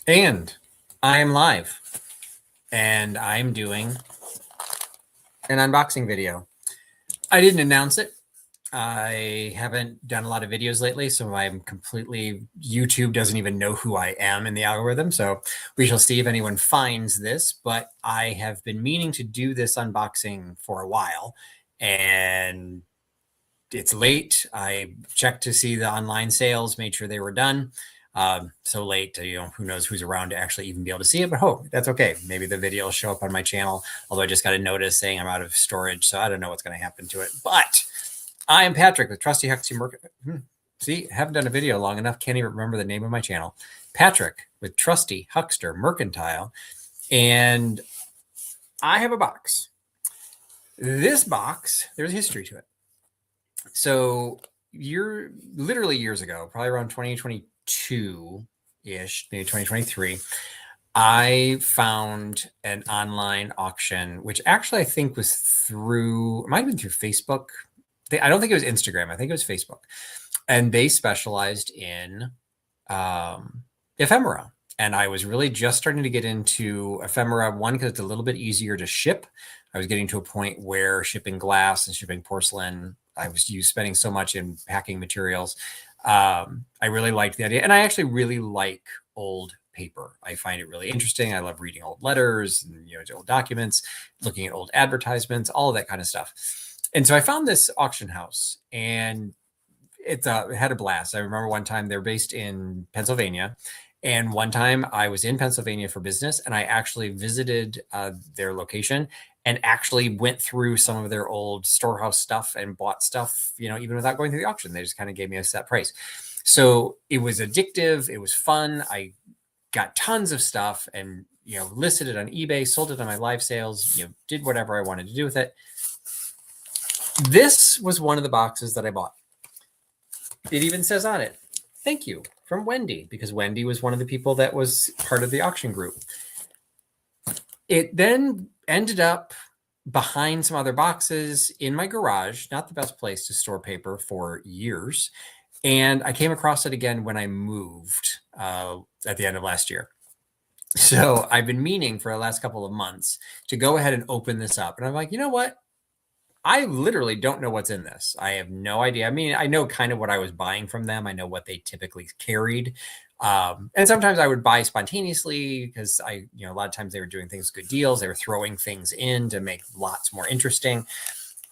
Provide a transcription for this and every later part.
And I am live, and I'm doing an unboxing video. I didn't announce it. I haven't done a lot of videos lately, so I'm completely, YouTube doesn't even know who I am in the algorithm. So we shall see if anyone finds this, but I have been meaning to do this unboxing for a while, and it's late. I checked to see the online sales, made sure they were done. So late, who knows who's around to actually even be able to see it, but that's okay. Maybe the video will show up on my channel, although I just got a notice saying I'm out of storage, so I don't know what's going to happen to it. But I am Patrick with Trusty Huxley See, haven't done a video long enough, can't even remember the name of my channel. Patrick with Trusty Huckster Mercantile, and I have a box. This box, there's a history to it. So literally years ago, probably around 2022-ish, maybe 2023, I found an online auction, which actually I think was it might have been through Facebook. I don't think it was Instagram. I think it was Facebook. And they specialized in ephemera. And I was really just starting to get into ephemera, one, because it's a little bit easier to ship. I was getting to a point where shipping glass and shipping porcelain, I was spending so much in packing materials. I really liked the idea. And I actually really like old paper. I find it really interesting. I love reading old letters and old documents, looking at old advertisements, all of that kind of stuff. And so I found this auction house, and it had a blast. I remember one time they're based in Pennsylvania. And one time I was in Pennsylvania for business, and I actually visited their location and actually went through some of their old storehouse stuff and bought stuff, even without going through the auction. They just kind of gave me a set price. So it was addictive. It was fun. I got tons of stuff and, listed it on eBay, sold it on my live sales, did whatever I wanted to do with it. This was one of the boxes that I bought. It even says on it, "Thank you," from Wendy, because Wendy was one of the people that was part of the auction group. It then ended up behind some other boxes in my garage, not the best place to store paper, for years. And I came across it again when I moved at the end of last year. So I've been meaning for the last couple of months to go ahead and open this up. And I'm like, you know what? I literally don't know what's in this. I have no idea. I mean, I know kind of what I was buying from them. I know what they typically carried. And sometimes I would buy spontaneously because a lot of times they were doing things, good deals. They were throwing things in to make lots more interesting.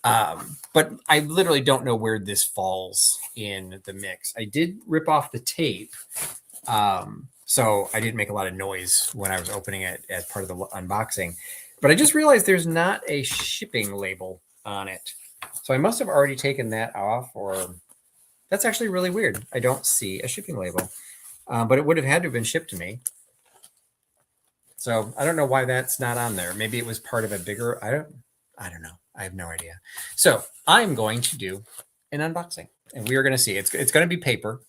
But I literally don't know where this falls in the mix. I did rip off the tape. So I didn't make a lot of noise when I was opening it as part of the unboxing. But I just realized there's not a shipping label on it. So I must have already taken that off, or that's actually really weird. I don't see a shipping label, but it would have had to have been shipped to me. So I don't know why that's not on there. Maybe it was part of a bigger, I don't know. I have no idea. So I'm going to do an unboxing, and we are going to see. It's going to be paper.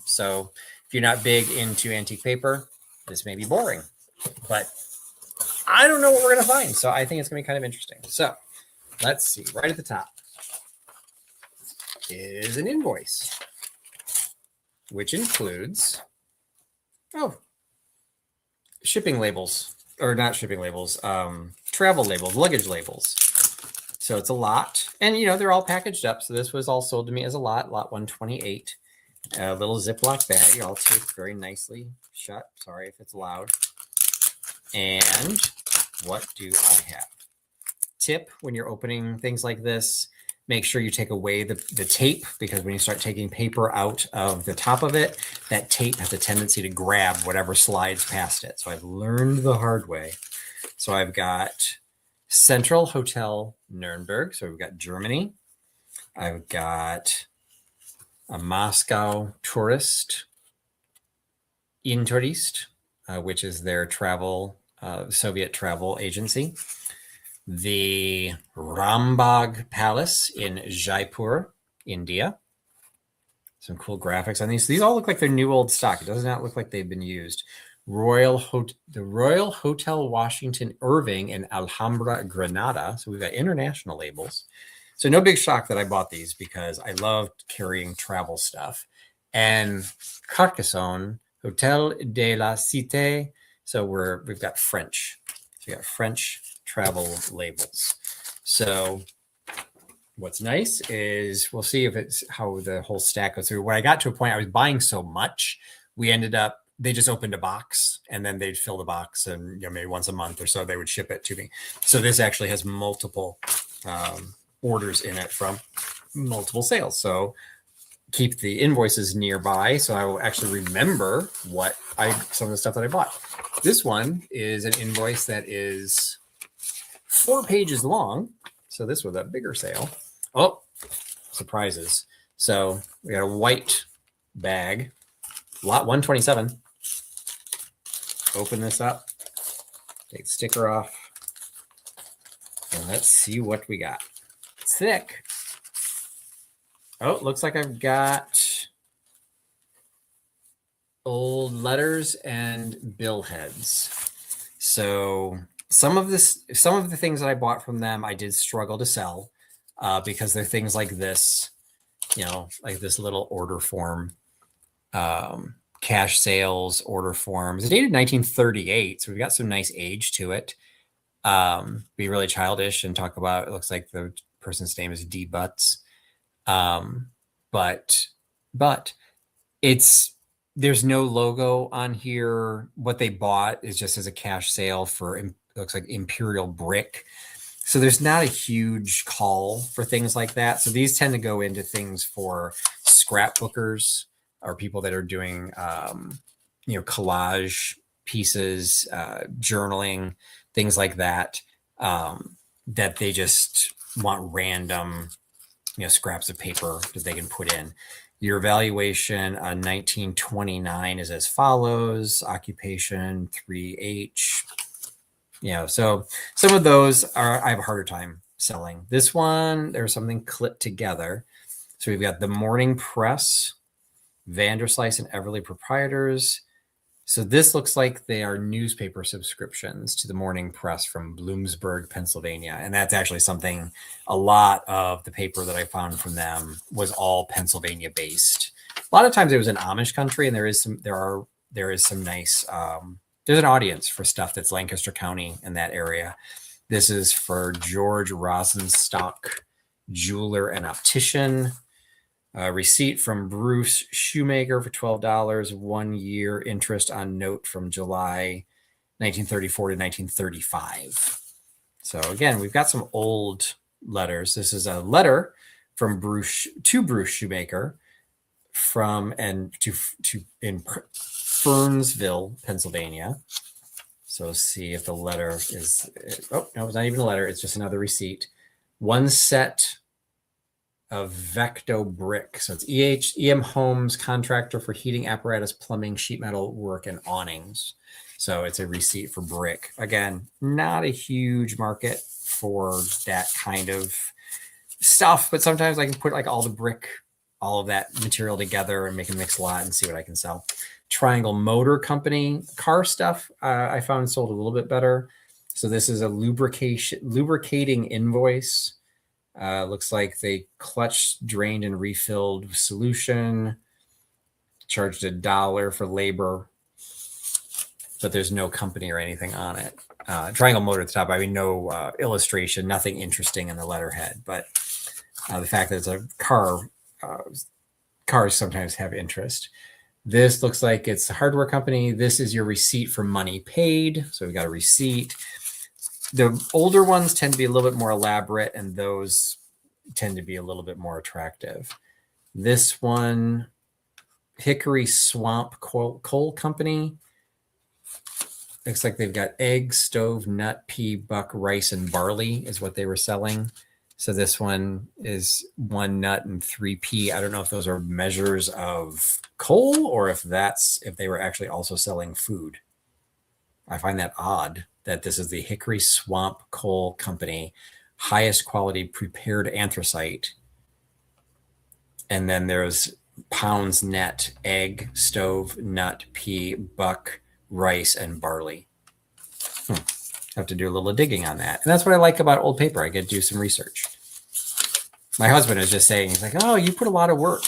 So if you're not big into antique paper, this may be boring, but I don't know what we're going to find. So I think it's going to be kind of interesting. So let's see. Right at the top is an invoice, which includes, shipping labels, or not shipping labels, travel labels, luggage labels. So it's a lot. And, they're all packaged up. So this was all sold to me as a lot 128. A little Ziploc bag, all taped very nicely shut. Sorry if it's loud. And what do I have? Tip when you're opening things like this, make sure you take away the tape, because when you start taking paper out of the top of it, that tape has a tendency to grab whatever slides past it. So I've learned the hard way. So I've got Central Hotel Nuremberg. So we've got Germany. I've got a Moscow Tourist Intourist, which is their Soviet travel agency. The Rambagh Palace in Jaipur, India. Some cool graphics on these. These all look like they're new old stock. It does not look like they've been used. The Royal Hotel Washington Irving in Alhambra, Granada. So we've got international labels. So no big shock that I bought these, because I loved carrying travel stuff. And Carcassonne Hotel de la Cité. So we've got French. So we got French travel labels. So what's nice is we'll see if it's how the whole stack goes through. When I got to a point, I was buying so much, they just opened a box and then they'd fill the box, and maybe once a month or so they would ship it to me. So this actually has multiple orders in it from multiple sales. So keep the invoices nearby so I will actually remember some of the stuff that I bought. This one is an invoice that is 4 pages long. So this was a bigger sale. Oh, surprises. So we got a white bag, lot 127. Open this up, take the sticker off, and let's see what we got. It's thick. Oh, it looks like I've got old letters and bill heads. So some of the things that I bought from them, I did struggle to sell because they're things like this, like this little order form, cash sales order forms. It's dated 1938, so we've got some nice age to it. Be really childish and talk about, it looks like the person's name is D. Butts. But there's no logo on here. What they bought is just as a cash sale for, it looks like Imperial Brick. So there's not a huge call for things like that. So these tend to go into things for scrapbookers or people that are doing, collage pieces, journaling, things like that, that they just want random, scraps of paper that they can put in. Your evaluation on 1929 is as follows: occupation 3H. So some of those I have a harder time selling. This one, there's something clipped together. So we've got the Morning Press, Vanderslice and Everly Proprietors. So this looks like they are newspaper subscriptions to the Morning Press from Bloomsburg, Pennsylvania. And that's actually something, a lot of the paper that I found from them was all Pennsylvania based. A lot of times it was in Amish country, and there is some nice, there's an audience for stuff that's Lancaster County in that area. This is for George Rosenstock, jeweler and optician. Receipt from Bruce Shoemaker for $12, 1 year interest on note from July 1934 to 1935. So again, we've got some old letters. This is a letter from Bruce Shoemaker in Fernsville, Pennsylvania. So see if the letter is, oh, no, it's not even a letter. It's just another receipt. 1 set of Vecto brick. So it's EM Homes, contractor for heating apparatus, plumbing, sheet metal work, and awnings. So it's a receipt for brick. Again, not a huge market for that kind of stuff, but sometimes I can put like all of that material together and make a mixed lot and see what I can sell. Triangle Motor Company, car stuff, I found sold a little bit better. So this is a lubricating invoice. Looks like they clutched, drained, and refilled solution. Charged $1 for labor, but there's no company or anything on it. Triangle Motor at the top. I mean, no illustration, nothing interesting in the letterhead. But the fact that it's a car, cars sometimes have interest. This looks like it's a hardware company. This is your receipt for money paid. So we got a receipt. The older ones tend to be a little bit more elaborate, and those tend to be a little bit more attractive. This one, Hickory Swamp Coal Company. Looks like they've got egg, stove, nut, pea, buck, rice, and barley is what they were selling. So this one is 1 nut and 3 pea. I don't know if those are measures of coal or if they were actually also selling food. I find that odd that this is the Hickory Swamp Coal Company, highest quality prepared anthracite. And then there's pounds net, egg, stove, nut, pea, buck, rice, and barley. Have to do a little digging on that. And that's what I like about old paper. I get to do some research. My husband is just saying, he's like, oh, you put a lot of work.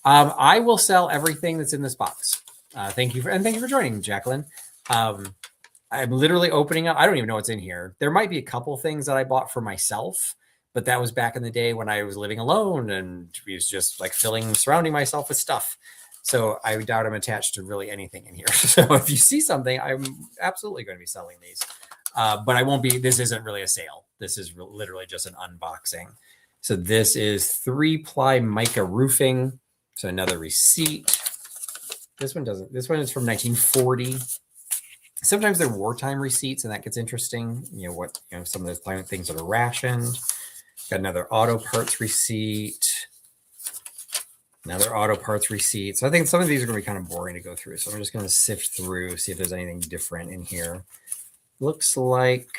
I will sell everything that's in this box. Thank you for joining, Jacqueline. I'm literally opening up. I don't even know what's in here. There might be a couple things that I bought for myself, but that was back in the day when I was living alone and was just like surrounding myself with stuff. So I doubt I'm attached to really anything in here. So if you see something, I'm absolutely going to be selling these. But I won't be. This isn't really a sale. This is literally just an unboxing. So this is 3-ply mica roofing. So another receipt. This one doesn't. This one is from 1940. Sometimes they're wartime receipts, and that gets interesting. Some of those things that are rationed. Got another auto parts receipt. Another auto parts receipt. So I think some of these are going to be kind of boring to go through. So I'm just going to sift through, see if there's anything different in here. Looks like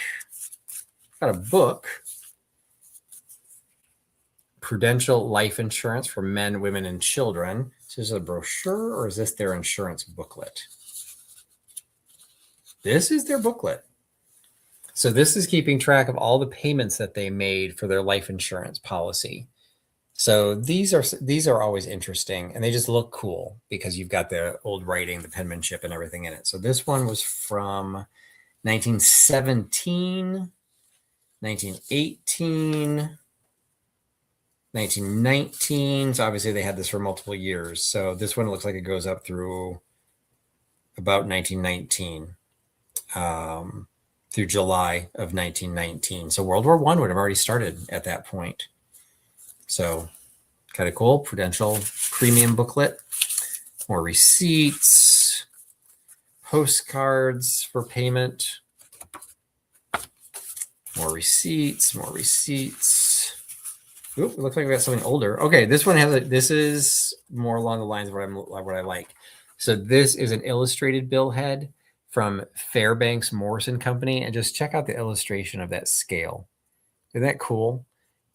got a book. Prudential Life Insurance for Men, Women, and Children. So is this a brochure or is this their insurance booklet? This is their booklet. So this is keeping track of all the payments that they made for their life insurance policy. So these are always interesting, and they just look cool because you've got the old writing, the penmanship, and everything in it. So this one was from 1917, 1918, 1919. So obviously they had this for multiple years. So this one looks like it goes up through about 1919, through July of 1919. So World War I would have already started at that point. So kind of cool. Prudential premium booklet. More receipts. Postcards for payment. More receipts. More receipts. Oop, it looks like we got something older. Okay, this one this is more along the lines of what I like. So this is an illustrated bill head from Fairbanks Morrison Company, and just check out the illustration of that scale. Isn't that cool?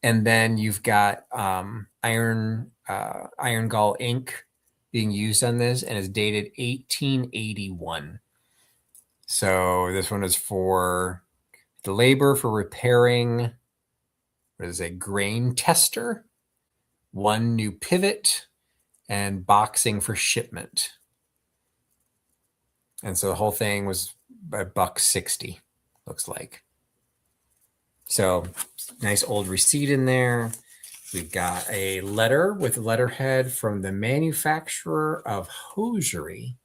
And then you've got iron gall ink being used on this, and it's dated 1881. So this one is for the labor for repairing. What is a grain tester, one new pivot, and boxing for shipment. And so the whole thing was $1.60, looks like. So nice old receipt in there. We've got a letter with letterhead from the manufacturer of hosiery.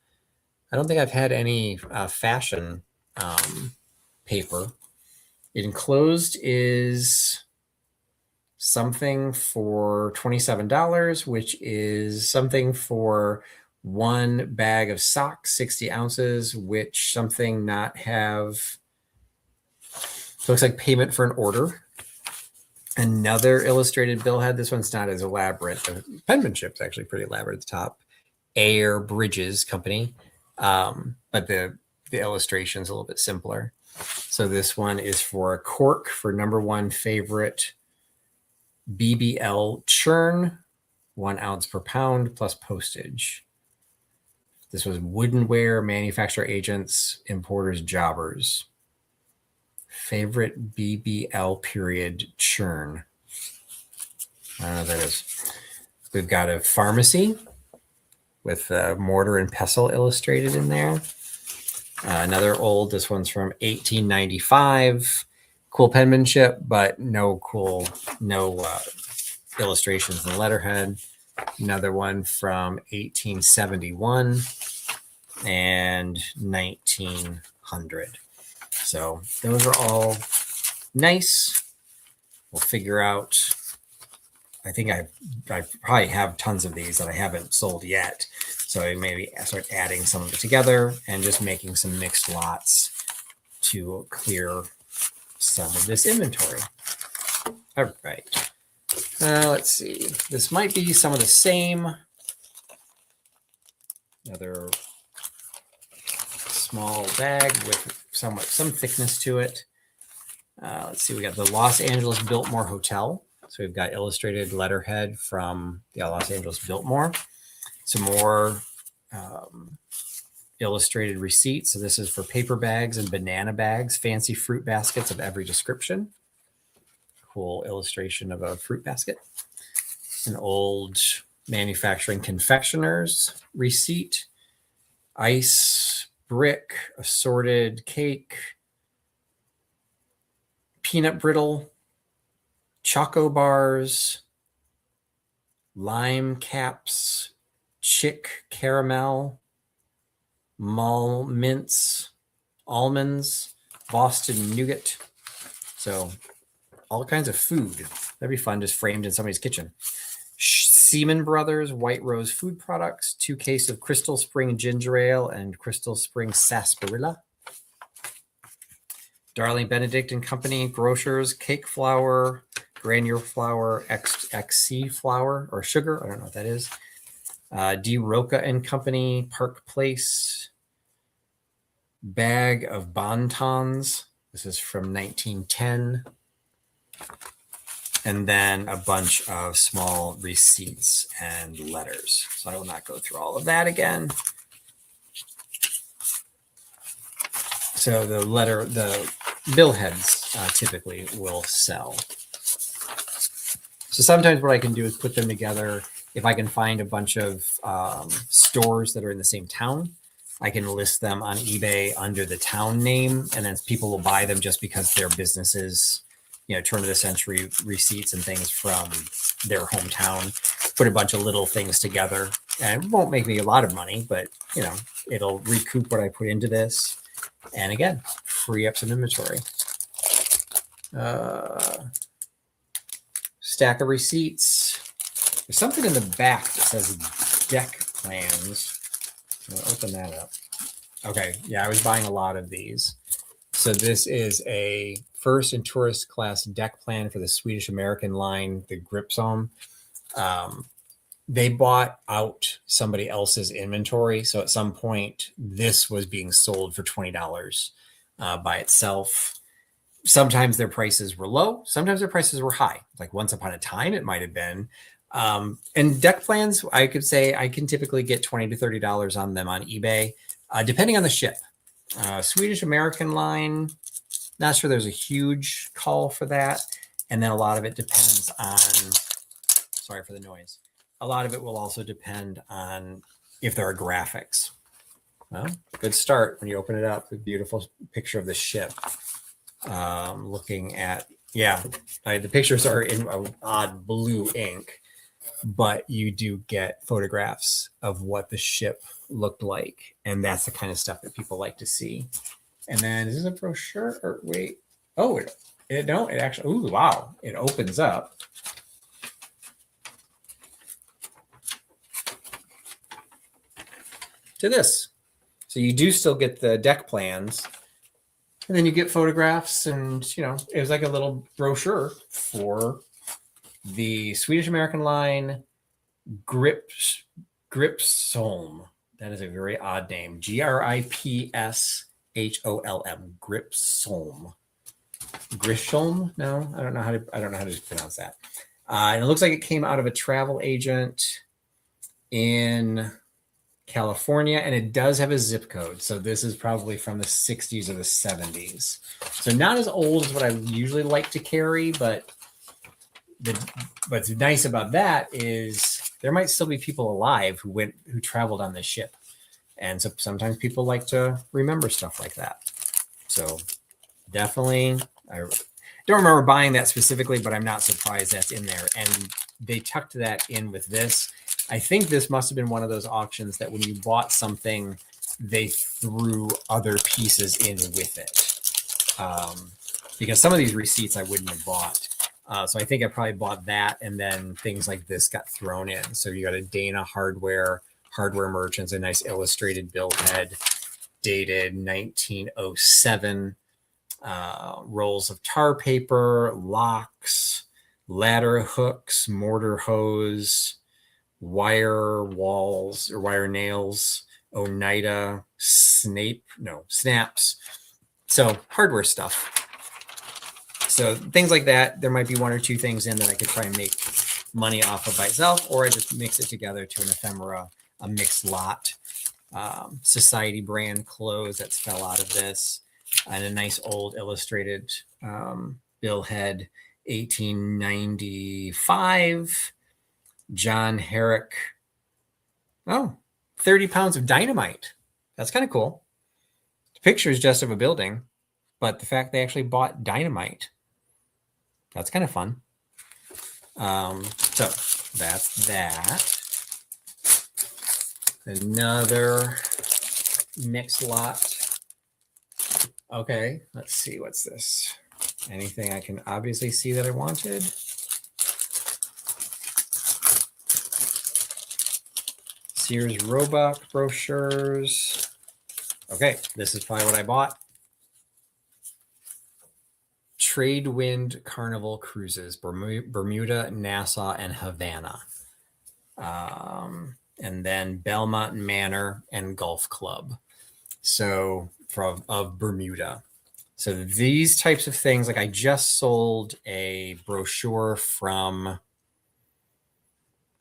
I don't think I've had any fashion paper. It enclosed is something for $27, which is something for one bag of socks, 60 ounces, which something not have. So it looks like payment for an order. Another illustrated bill head. This one's not as elaborate. The penmanship's actually pretty elaborate at the top. Air Bridges Company. But the illustration's a little bit simpler. So this one is for a cork for number one favorite BBL churn, 1 ounce per pound plus postage. This was woodenware manufacturer agents, importers, jobbers. Favorite BBL period churn. I don't know what that is. We've got a pharmacy with mortar and pestle illustrated in there. Another old, this one's from 1895. Cool penmanship, but no illustrations in letterhead. Another one from 1871 and 1900. So those are all nice. We'll figure out. I think I probably have tons of these that I haven't sold yet. So I maybe start adding some of it together and just making some mixed lots to clear some of this inventory. All right. Let's see. This might be some of the same. Another small bag with some thickness to it. Let's see. We got the Los Angeles Biltmore Hotel. So we've got illustrated letterhead from the Los Angeles Biltmore. Some more illustrated receipts. So this is for paper bags and banana bags, fancy fruit baskets of every description. Cool illustration of a fruit basket. An old manufacturing confectioner's receipt. ice, brick, assorted cake, peanut brittle, choco bars, lime caps, chick caramel, mall mints, almonds, Boston nougat. So all kinds of food. That'd be fun, just framed in somebody's kitchen. Seaman Brothers White Rose Food Products, 2 cases of Crystal Spring Ginger Ale and Crystal Spring Sarsaparilla. Darling Benedict and Company Grocers Cake Flour, Granule Flour, XC Flour or Sugar. I don't know what that is. D. Roca and Company Park Place. Bag of Bontons. This is from 1910. And then a bunch of small receipts and letters. So I will not go through all of that again. So the billheads typically will sell. So sometimes what I can do is put them together. If I can find a bunch of stores that are in the same town, I can list them on eBay under the town name, and then people will buy them just because their businesses, turn of the century receipts and things from their hometown. Put a bunch of little things together, and it won't make me a lot of money, but it'll recoup what I put into this, and again, free up some inventory. Stack of receipts. There's something in the back that says deck plans. I'll open that up. Okay, yeah, I was buying a lot of these. So this is a first and tourist class deck plan for the Swedish American line, the Gripsholm. They bought out somebody else's inventory. So at some point, this was being sold for $20 by itself. Sometimes their prices were low. Sometimes their prices were high. Like once upon a time, it might have been. And deck plans, I could say I can typically get $20 to $30 on them on eBay, depending on the ship. Swedish American line, not sure there's a huge call for that. And then a lot of it depends on, sorry for the noise. A lot of it will also depend on if there are graphics. Well, good start when you open it up. A beautiful picture of the ship. Looking at, the pictures are in an odd blue ink, but you do get photographs of what the ship looked like. And that's the kind of stuff that people like to see. And then is this a brochure or wait? Oh, it actually, ooh, wow. It opens up. To this. So you do still get the deck plans. And then you get photographs, and it was like a little brochure for the Swedish American line Gripsholm. That is a very odd name. Gripsholm. Gripsholm. Grishholm? No, I don't know how to pronounce that. And it looks like it came out of a travel agent in California, and it does have a zip code. So this is probably from the 60s or the 70s. So not as old as what I usually like to carry, but what's nice about that is there might still be people alive who traveled on this ship. And so sometimes people like to remember stuff like that. So definitely, I don't remember buying that specifically, but I'm not surprised that's in there. And they tucked that in with this. I think this must have been one of those auctions that when you bought something, they threw other pieces in with it. Because some of these receipts I wouldn't have bought. So I think I probably bought that, and then things like this got thrown in. So you got a Dana Hardware Merchants, a nice illustrated billhead, dated 1907. Rolls of tar paper, locks, ladder hooks, mortar hose, wire walls or wire nails, Oneida, snaps. So hardware stuff. So things like that. There might be one or two things in that I could try and make money off of by itself, or I just mix it together to an ephemera, a mixed lot. Society brand clothes that fell out of this, and a nice old illustrated billhead, 1895. John Herrick. 30 pounds of dynamite. That's kind of cool. The picture is just of a building, but the fact they actually bought dynamite, that's kind of fun. So that's that. Another mixed lot. Okay, let's see. What's this? Anything I can obviously see that I wanted? Sears Roebuck brochures. Okay, this is probably what I bought. Tradewind Carnival Cruises, Bermuda, Nassau, and Havana. And then Belmont Manor and Golf Club. So of Bermuda. So these types of things, like I just sold a brochure from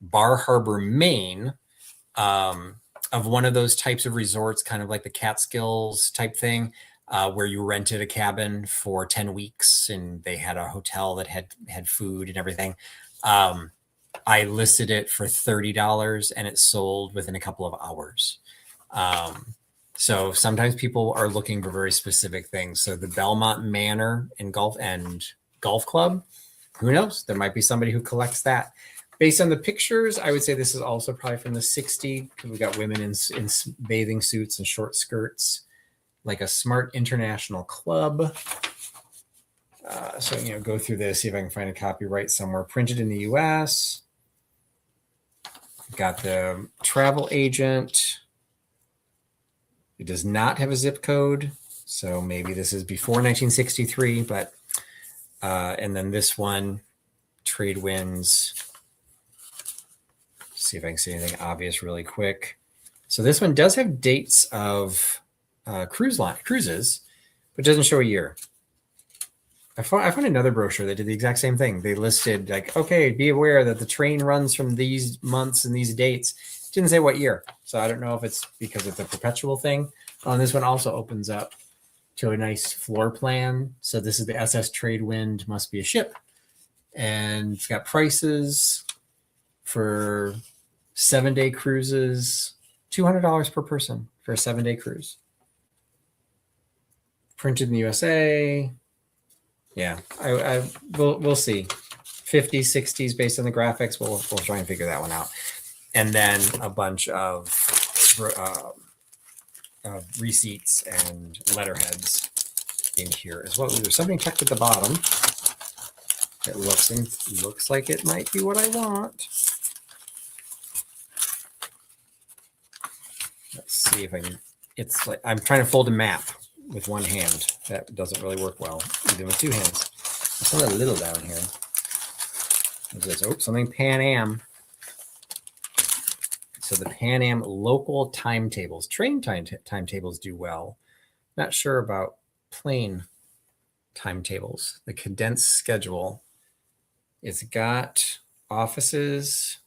Bar Harbor, Maine, of one of those types of resorts, kind of like the Catskills type thing, where you rented a cabin for 10 weeks and they had a hotel that had food and everything. I listed it for $30 and it sold within a couple of hours. So sometimes people are looking for very specific things. So the Belmont Manor and Golf Club, who knows? There might be somebody who collects that. Based on the pictures, I would say this is also probably from the 60s, because we got women in bathing suits and short skirts, like a Smart International Club. So, go through this, see if I can find a copyright somewhere. Printed in the US. Got the travel agent. It does not have a zip code, so maybe this is before 1963, but and then this one, Tradewinds. See if I can see anything obvious really quick. So this one does have dates of cruises, but doesn't show a year. I found another brochure that did the exact same thing. They listed like, okay, be aware that the train runs from these months and these dates. It didn't say what year. So I don't know if it's because it's a perpetual thing. And this one also opens up to a nice floor plan. So this is the SS Tradewind, must be a ship. And it's got prices for 7-day cruises, $200 per person for a 7-day cruise. Printed in the USA. Yeah, we'll see. 50s, 60s based on the graphics. We'll try and figure that one out. And then a bunch of receipts and letterheads in here as well. There's something tucked at the bottom. It looks like it might be what I want. Let's see if I can. It's like I'm trying to fold a map with one hand. That doesn't really work well, even with two hands. It's a little down here. What's this? Oh, something Pan Am. So the Pan Am local timetables, train timetables do well. Not sure about plane timetables. The condensed schedule. It's got offices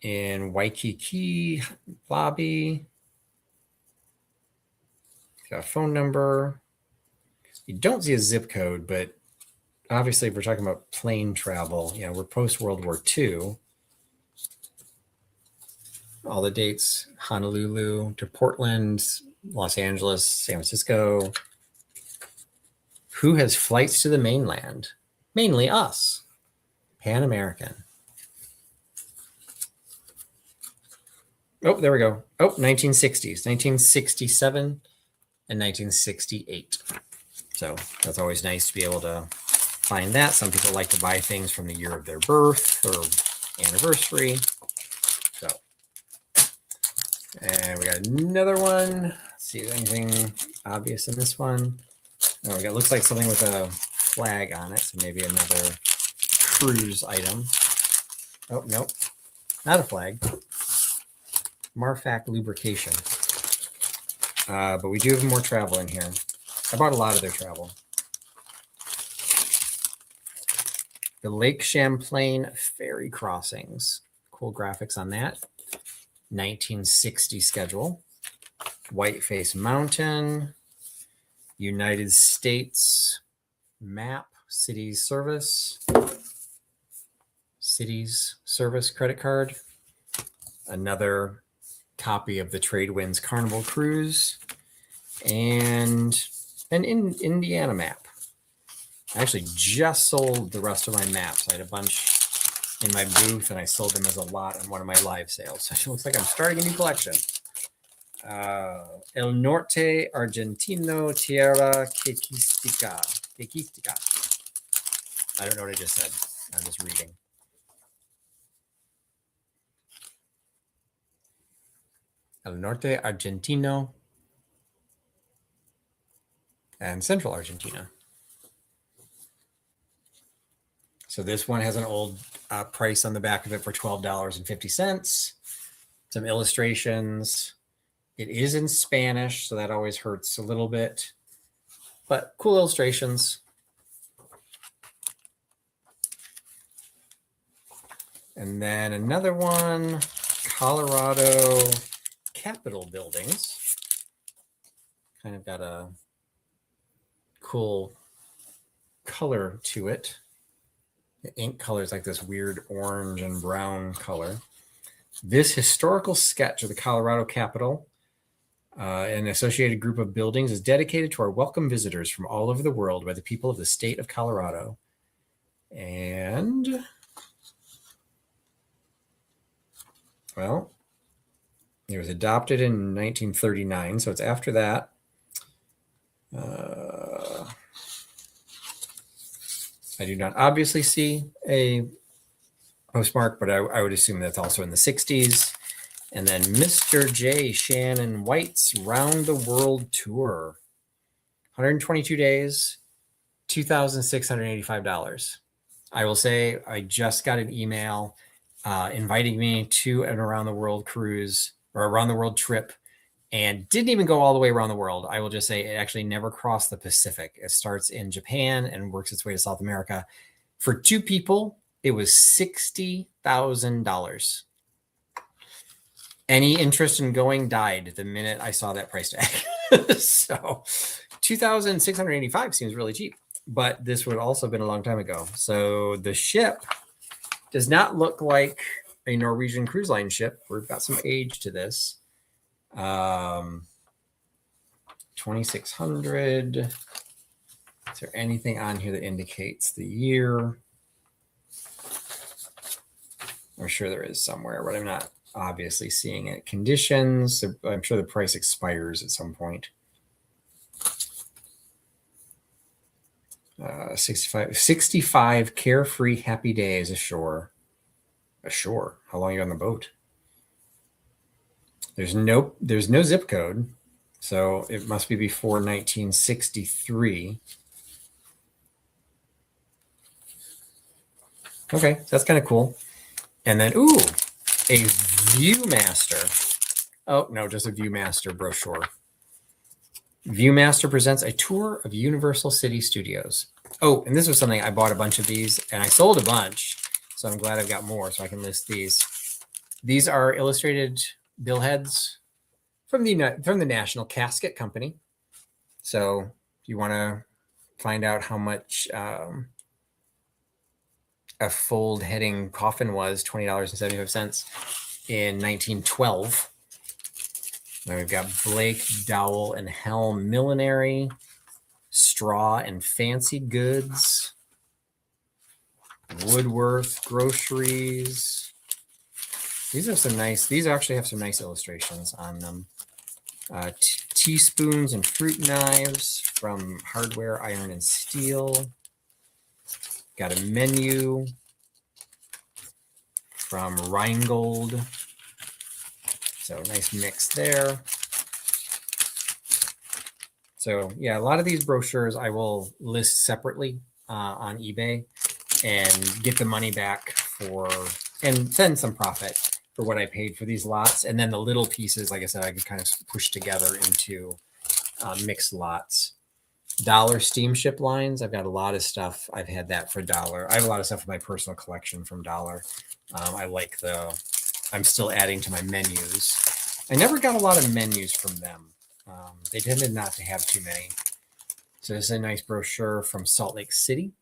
in Waikiki lobby. It's got a phone number. You don't see a zip code, but obviously if we're talking about plane travel, we're post World War II. All the dates, Honolulu to Portland, Los Angeles, San Francisco. Who has flights to the mainland? Mainly us, Pan American. Oh, there we go. Oh, 1960s, 1967 and 1968. So that's always nice to be able to find that. Some people like to buy things from the year of their birth or anniversary. So, and we got another one. Let's see if there's anything obvious in this one. Oh, we got, looks like something with a flag on it. So maybe another cruise item. Oh, nope. Not a flag. Marfac lubrication. But we do have more travel in here. I bought a lot of their travel. The Lake Champlain ferry crossings. Cool graphics on that. 1960 schedule. Whiteface Mountain. United States map. Cities service credit card. Another copy of the Tradewinds Carnival Cruise and an Indiana map. I actually just sold the rest of my maps. I had a bunch in my booth and I sold them as a lot on one of my live sales. So it looks like I'm starting a new collection. El Norte Argentino Tierra Quequística. I don't know what I just said. I'm just reading. El Norte Argentino and Central Argentina. So this one has an old price on the back of it for $12.50. Some illustrations. It is in Spanish, so that always hurts a little bit. But cool illustrations. And then another one, Colorado Capitol buildings. Kind of got a cool color to it. The ink color is like this weird orange and brown color. This historical sketch of the Colorado Capitol, an associated group of buildings, is dedicated to our welcome visitors from all over the world by the people of the state of Colorado. And, well, it was adopted in 1939, so it's after that. I do not obviously see a postmark, but I would assume that's also in the 60s. And then Mr. J. Shannon White's Round the World Tour. 122 days, $2,685. I will say I just got an email inviting me to an around the world cruise or around the world trip and didn't even go all the way around the world. I will just say it actually never crossed the Pacific. It starts in Japan and works its way to South America. For two people, it was $60,000. Any interest in going died the minute I saw that price tag. So $2,685 seems really cheap, but this would also have been a long time ago. So the ship does not look like a Norwegian cruise line ship. We've got some age to this. 2600. Is there anything on here that indicates the year? I'm sure there is somewhere, but I'm not obviously seeing it. Conditions, I'm sure the price expires at some point. 65 carefree happy days ashore. Ashore? How long are you on the boat? There's no zip code, so it must be before 1963. Okay, so that's kind of cool. And then, ooh, a Viewmaster. Oh, no, just a Viewmaster brochure. Viewmaster presents a tour of Universal City Studios. Oh, and this was something I bought a bunch of these, and I sold a bunch, so I'm glad I've got more so I can list these. These are illustrated billheads from the National Casket Company. So if you want to find out how much a fold heading coffin was, $20.75 in 1912. Then we've got Blake, Dowell, and Helm Millinery, Straw and Fancy Goods, Woodworth Groceries. These actually have some nice illustrations on them. Teaspoons and fruit knives from Hardware, Iron, and Steel. Got a menu from Rheingold. So nice mix there. So yeah, a lot of these brochures I will list separately on eBay and get the money back and send some profit for what I paid for these lots. And then the little pieces, like I said, I could kind of push together into mixed lots. Dollar steamship lines. I've got a lot of stuff. I've had that for $1. I have a lot of stuff in my personal collection from $1. I like I'm still adding to my menus. I never got a lot of menus from them. They tended not to have too many. So this is a nice brochure from Salt Lake City.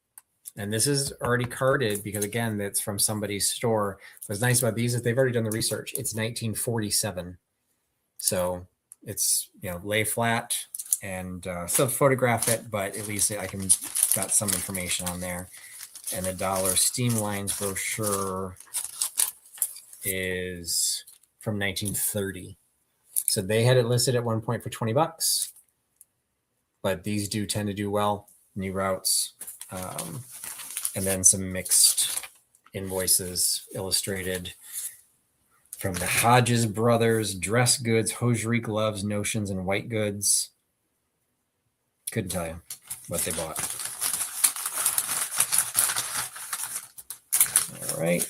And this is already carded because, again, that's from somebody's store. What's nice about these is they've already done the research. It's 1947. So it's, lay flat and still photograph it, but at least I can got some information on there. And the Dollar Steam Lines brochure is from 1930. So they had it listed at one point for $20, but these do tend to do well. New routes, and then some mixed invoices illustrated from the Hodges brothers, dress goods, hosiery, gloves, notions, and white goods. Couldn't tell you what they bought. All right.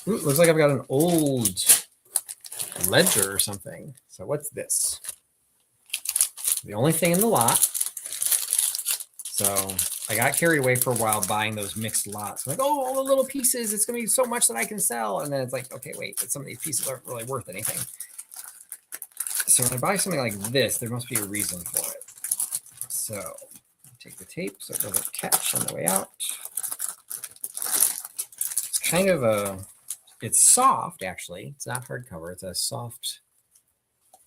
Ooh, looks like I've got an old ledger or something. So what's this? The only thing in the lot. So I got carried away for a while buying those mixed lots. I'm like, oh, all the little pieces, it's going to be so much that I can sell. And then it's like, okay, wait, but some of these pieces aren't really worth anything. So when I buy something like this, there must be a reason for it. So take the tape so it doesn't catch on the way out. It's kind of it's soft, actually. It's not hardcover. It's a soft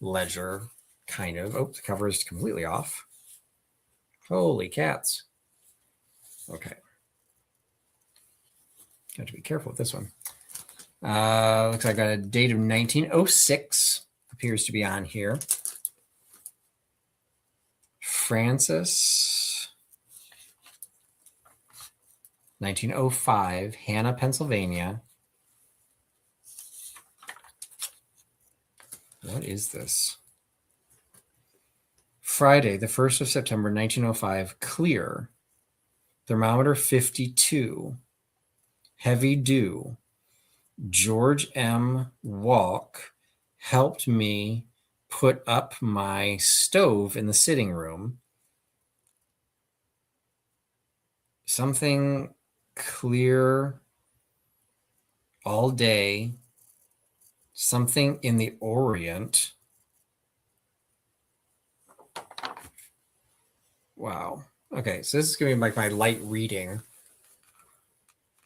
ledger, kind of. Oh, the cover is completely off. Holy cats. Okay. Got to be careful with this one. Looks like I got a date of 1906. Appears to be on here. Francis, 1905, Hannah, Pennsylvania. What is this? Friday, the 1st of September, 1905, clear. Thermometer 52. Heavy dew. George M. Walk helped me put up my stove in the sitting room. Something clear all day. Something in the Orient. Wow. Okay, so this is going to be like my light reading.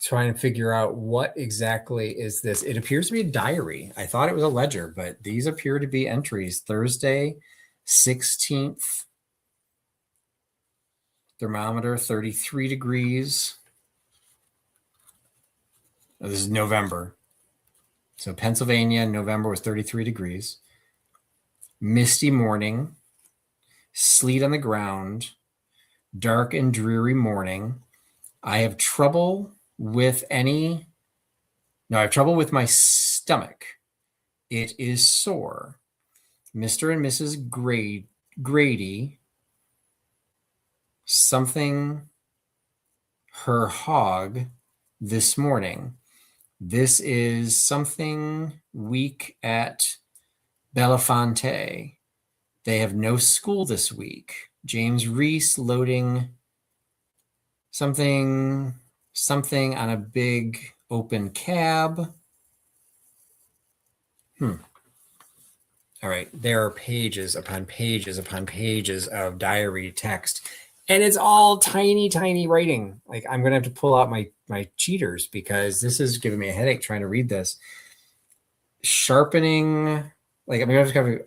Trying to figure out what exactly is this. It appears to be a diary. I thought it was a ledger, but these appear to be entries. Thursday, 16th. Thermometer, 33 degrees. Oh, this is November. So Pennsylvania, November was 33 degrees. Misty morning. Sleet on the ground. Dark and dreary morning. I have trouble with I have trouble with my stomach. It is sore. Mr. and Mrs. Grady, something her hog this morning. This is something week at Belafonte. They have no school this week. James Reese loading something on a big open cab. All right, there are pages upon pages upon pages of diary text, and it's all tiny, tiny writing. Like I'm gonna have to pull out my cheaters because this is giving me a headache trying to read this. Sharpening, like I'm gonna have to.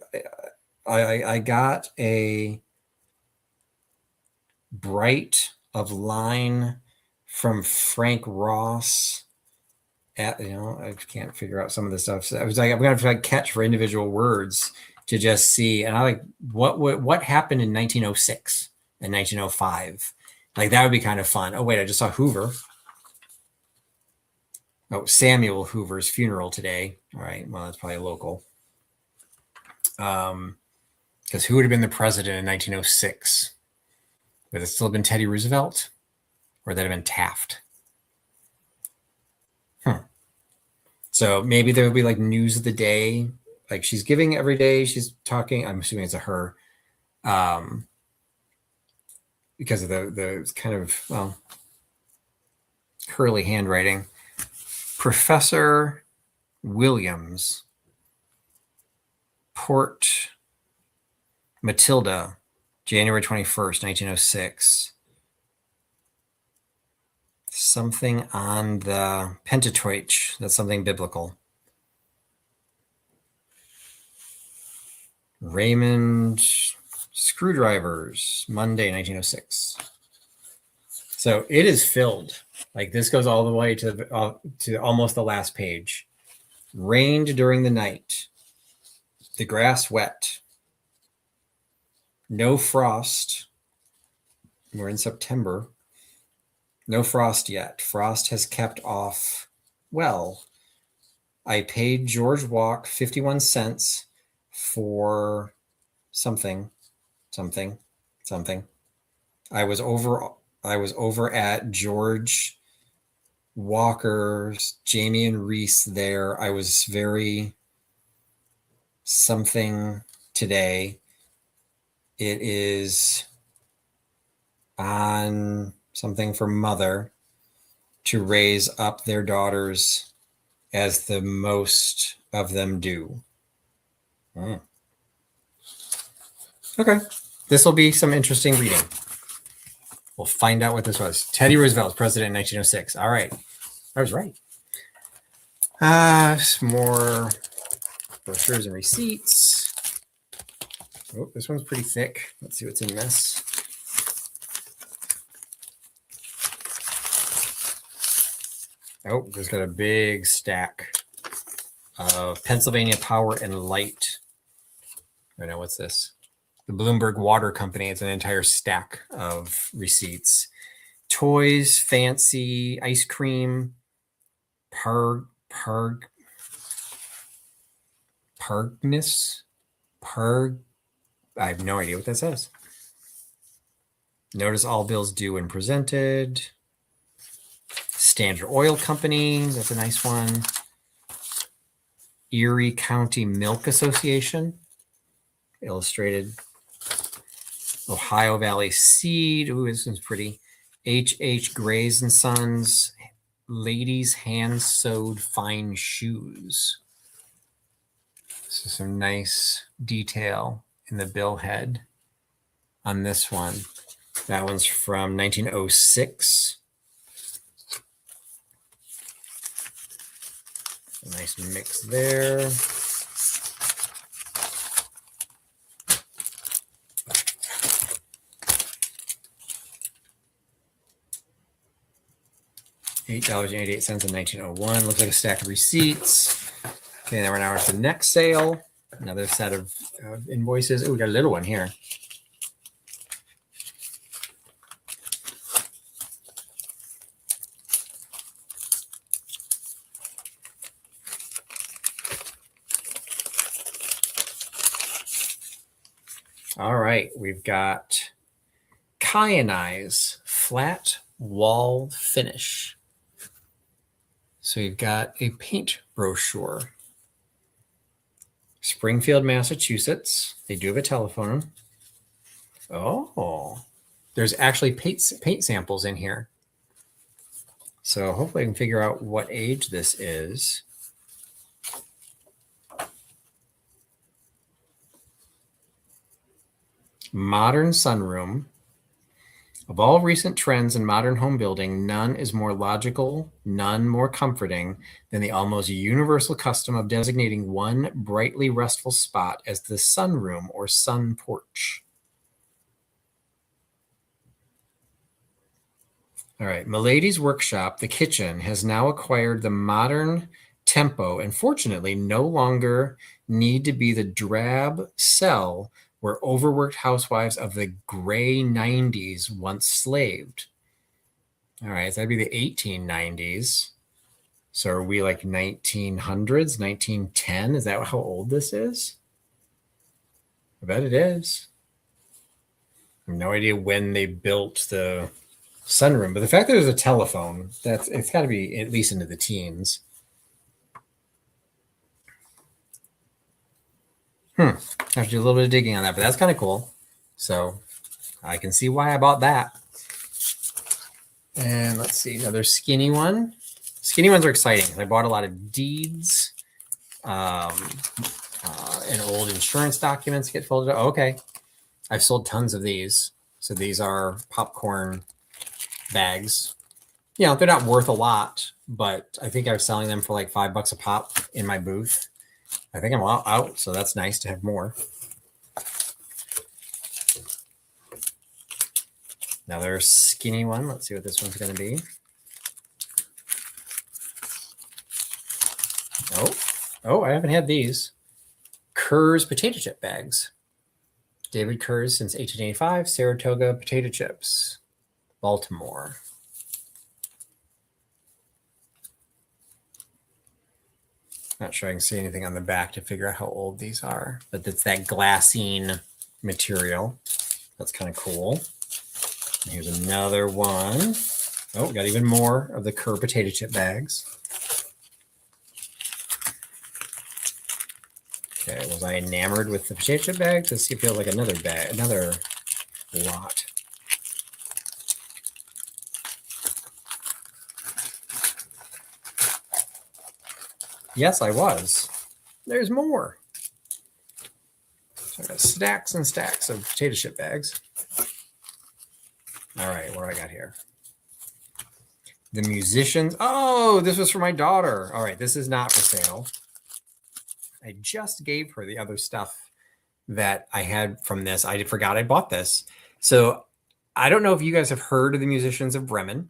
I got a bright of line from Frank Ross. I can't figure out some of the stuff. So I was like, I'm gonna have to catch for individual words to just see. And I like what happened in 1906 and 1905. Like that would be kind of fun. Oh wait, I just saw Hoover. Oh, Samuel Hoover's funeral today. All right, well that's probably local. Because who would have been the president in 1906? Would it still have been Teddy Roosevelt, or would that have been Taft? So maybe there will be like news of the day. Like she's giving every day. She's talking. I'm assuming it's a her, because of the kind of curly handwriting. Professor Williams, Port Matilda, January 21st, 1906. Something on the Pentateuch. That's something biblical. Raymond Screwdrivers, Monday, 1906. So it is filled. Like this goes all the way to almost the last page. Rained during the night. The grass wet. No frost. We're in September. No frost yet. Frost has kept off well. I paid George Walk 51 cents for something. I was over at George Walker's, Jamie and Reese there. I was very something today. It is on something for mother to raise up their daughters as the most of them do. Okay. This will be some interesting reading. We'll find out what this was. Teddy Roosevelt, president in 1906. All right. I was right. Some more brochures and receipts. Oh, this one's pretty thick. Let's see what's in this. Oh, there's got a big stack of Pennsylvania Power and Light. I don't know, what's this? The Bloomberg Water Company. It's an entire stack of receipts. Toys, fancy, ice cream, Pargness. I have no idea what that says. Notice all bills due and presented. Standard Oil Company. That's a nice one. Erie County Milk Association. Illustrated. Ohio Valley Seed. Ooh, this one's pretty. H.H. Grays and Sons. Ladies hand-sewed fine shoes. This is some nice detail in the bill head on this one. That one's from 1906. A nice mix there. $8.88 in 1901. Looks like a stack of receipts. Okay, then we're now at the next sale. Another set of invoices. Oh, we got a little one here. All right, we've got Kyanize flat wall finish. So you've got a paint brochure. Springfield, Massachusetts. They do have a telephone. Oh, there's actually paint samples in here. So hopefully I can figure out what age this is. Modern sunroom. Of all recent trends in modern home building, none is more logical, none more comforting than the almost universal custom of designating one brightly restful spot as the sunroom or sun porch. All right, Milady's workshop, the kitchen, has now acquired the modern tempo and fortunately no longer need to be the drab cell where overworked housewives of the gray 90s once slaved. All right, so that'd be the 1890s. So are we like 1900s, 1910? Is that how old this is? I bet it is. I have no idea when they built the sunroom, but the fact that there's a telephone, it's got to be at least into the teens. I have to do a little bit of digging on that, but that's kind of cool. So I can see why I bought that. And let's see, another skinny one. Skinny ones are exciting. I bought a lot of deeds and old insurance documents get folded up. Okay. I've sold tons of these. So these are popcorn bags. You know, they're not worth a lot, but I think I was selling them for like $5 a pop in my booth. I think I'm all out, so that's nice to have more. Another skinny one. Let's see what this one's going to be. Oh, I haven't had these. Kerr's potato chip bags. David Kerr's since 1885. Saratoga potato chips. Baltimore. Not sure I can see anything on the back to figure out how old these are, but it's that glassine material. That's kind of cool. And here's another one. Oh, got even more of the Kerr potato chip bags. Okay, was I enamored with the potato chip bags? Let's see if it feels like another bag, another lot. Yes, I was. There's more. So I got stacks and stacks of potato chip bags. All right, what do I got here? The musicians. Oh, this was for my daughter. All right, this is not for sale. I just gave her the other stuff that I had from this. I forgot I bought this. So I don't know if you guys have heard of the Musicians of Bremen.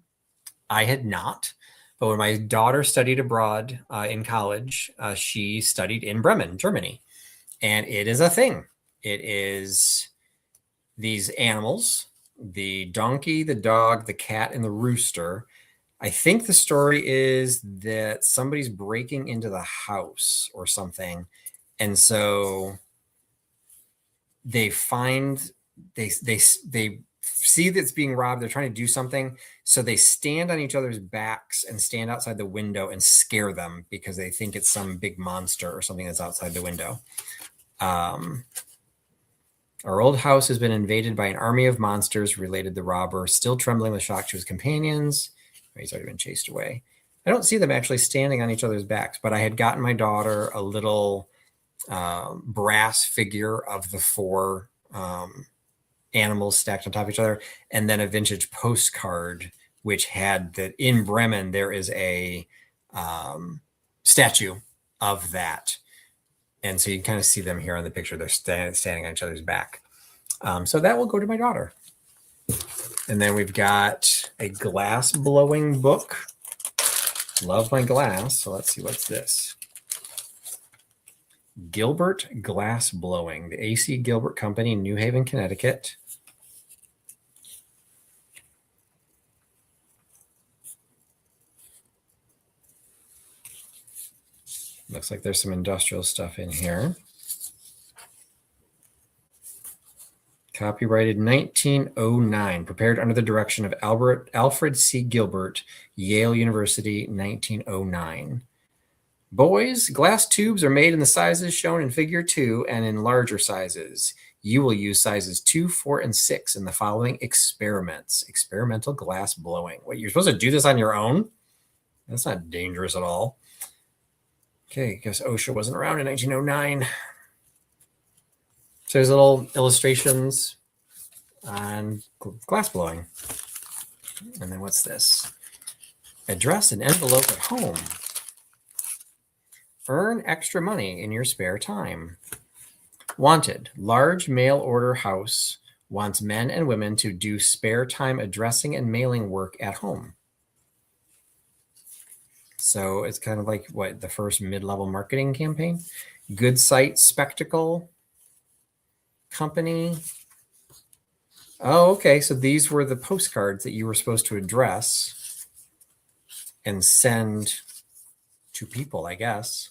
I had not. But when my daughter studied abroad in college, she studied in Bremen, Germany. And it is a thing. It is these animals, the donkey, the dog, the cat, and the rooster. I think the story is that somebody's breaking into the house or something. And so they see that it's being robbed. They're trying to do something. So they stand on each other's backs and stand outside the window and scare them because they think it's some big monster or something that's outside the window. Our old house has been invaded by an army of monsters, related the robber, still trembling with shock to his companions. He's already been chased away. I don't see them actually standing on each other's backs, but I had gotten my daughter a little brass figure of the four animals stacked on top of each other, and then a vintage postcard which had that in Bremen there is a statue of that, and so you can kind of see them here on the picture. They're standing on each other's back. So that will go to my daughter. And then we've got a glass blowing book. Love my glass. So let's see, what's this? Gilbert Glass Blowing, the A.C. Gilbert Company, New Haven, Connecticut. Looks like there's some industrial stuff in here. Copyrighted 1909, prepared under the direction of Alfred C. Gilbert, Yale University, 1909. Boys, glass tubes are made in the sizes shown in Figure 2 and in larger sizes. You will use sizes 2, 4, and 6 in the following experiments. Experimental glass blowing. Wait, you're supposed to do this on your own? That's not dangerous at all. Okay, I guess OSHA wasn't around in 1909. So there's little illustrations on glass blowing. And then what's this? Address an envelope at home. Earn extra money in your spare time. Wanted. Large mail order house wants men and women to do spare time addressing and mailing work at home. So it's kind of like what the first mid-level marketing campaign. Good Sight Spectacle Company. Oh, okay. So these were the postcards that you were supposed to address and send to people, I guess.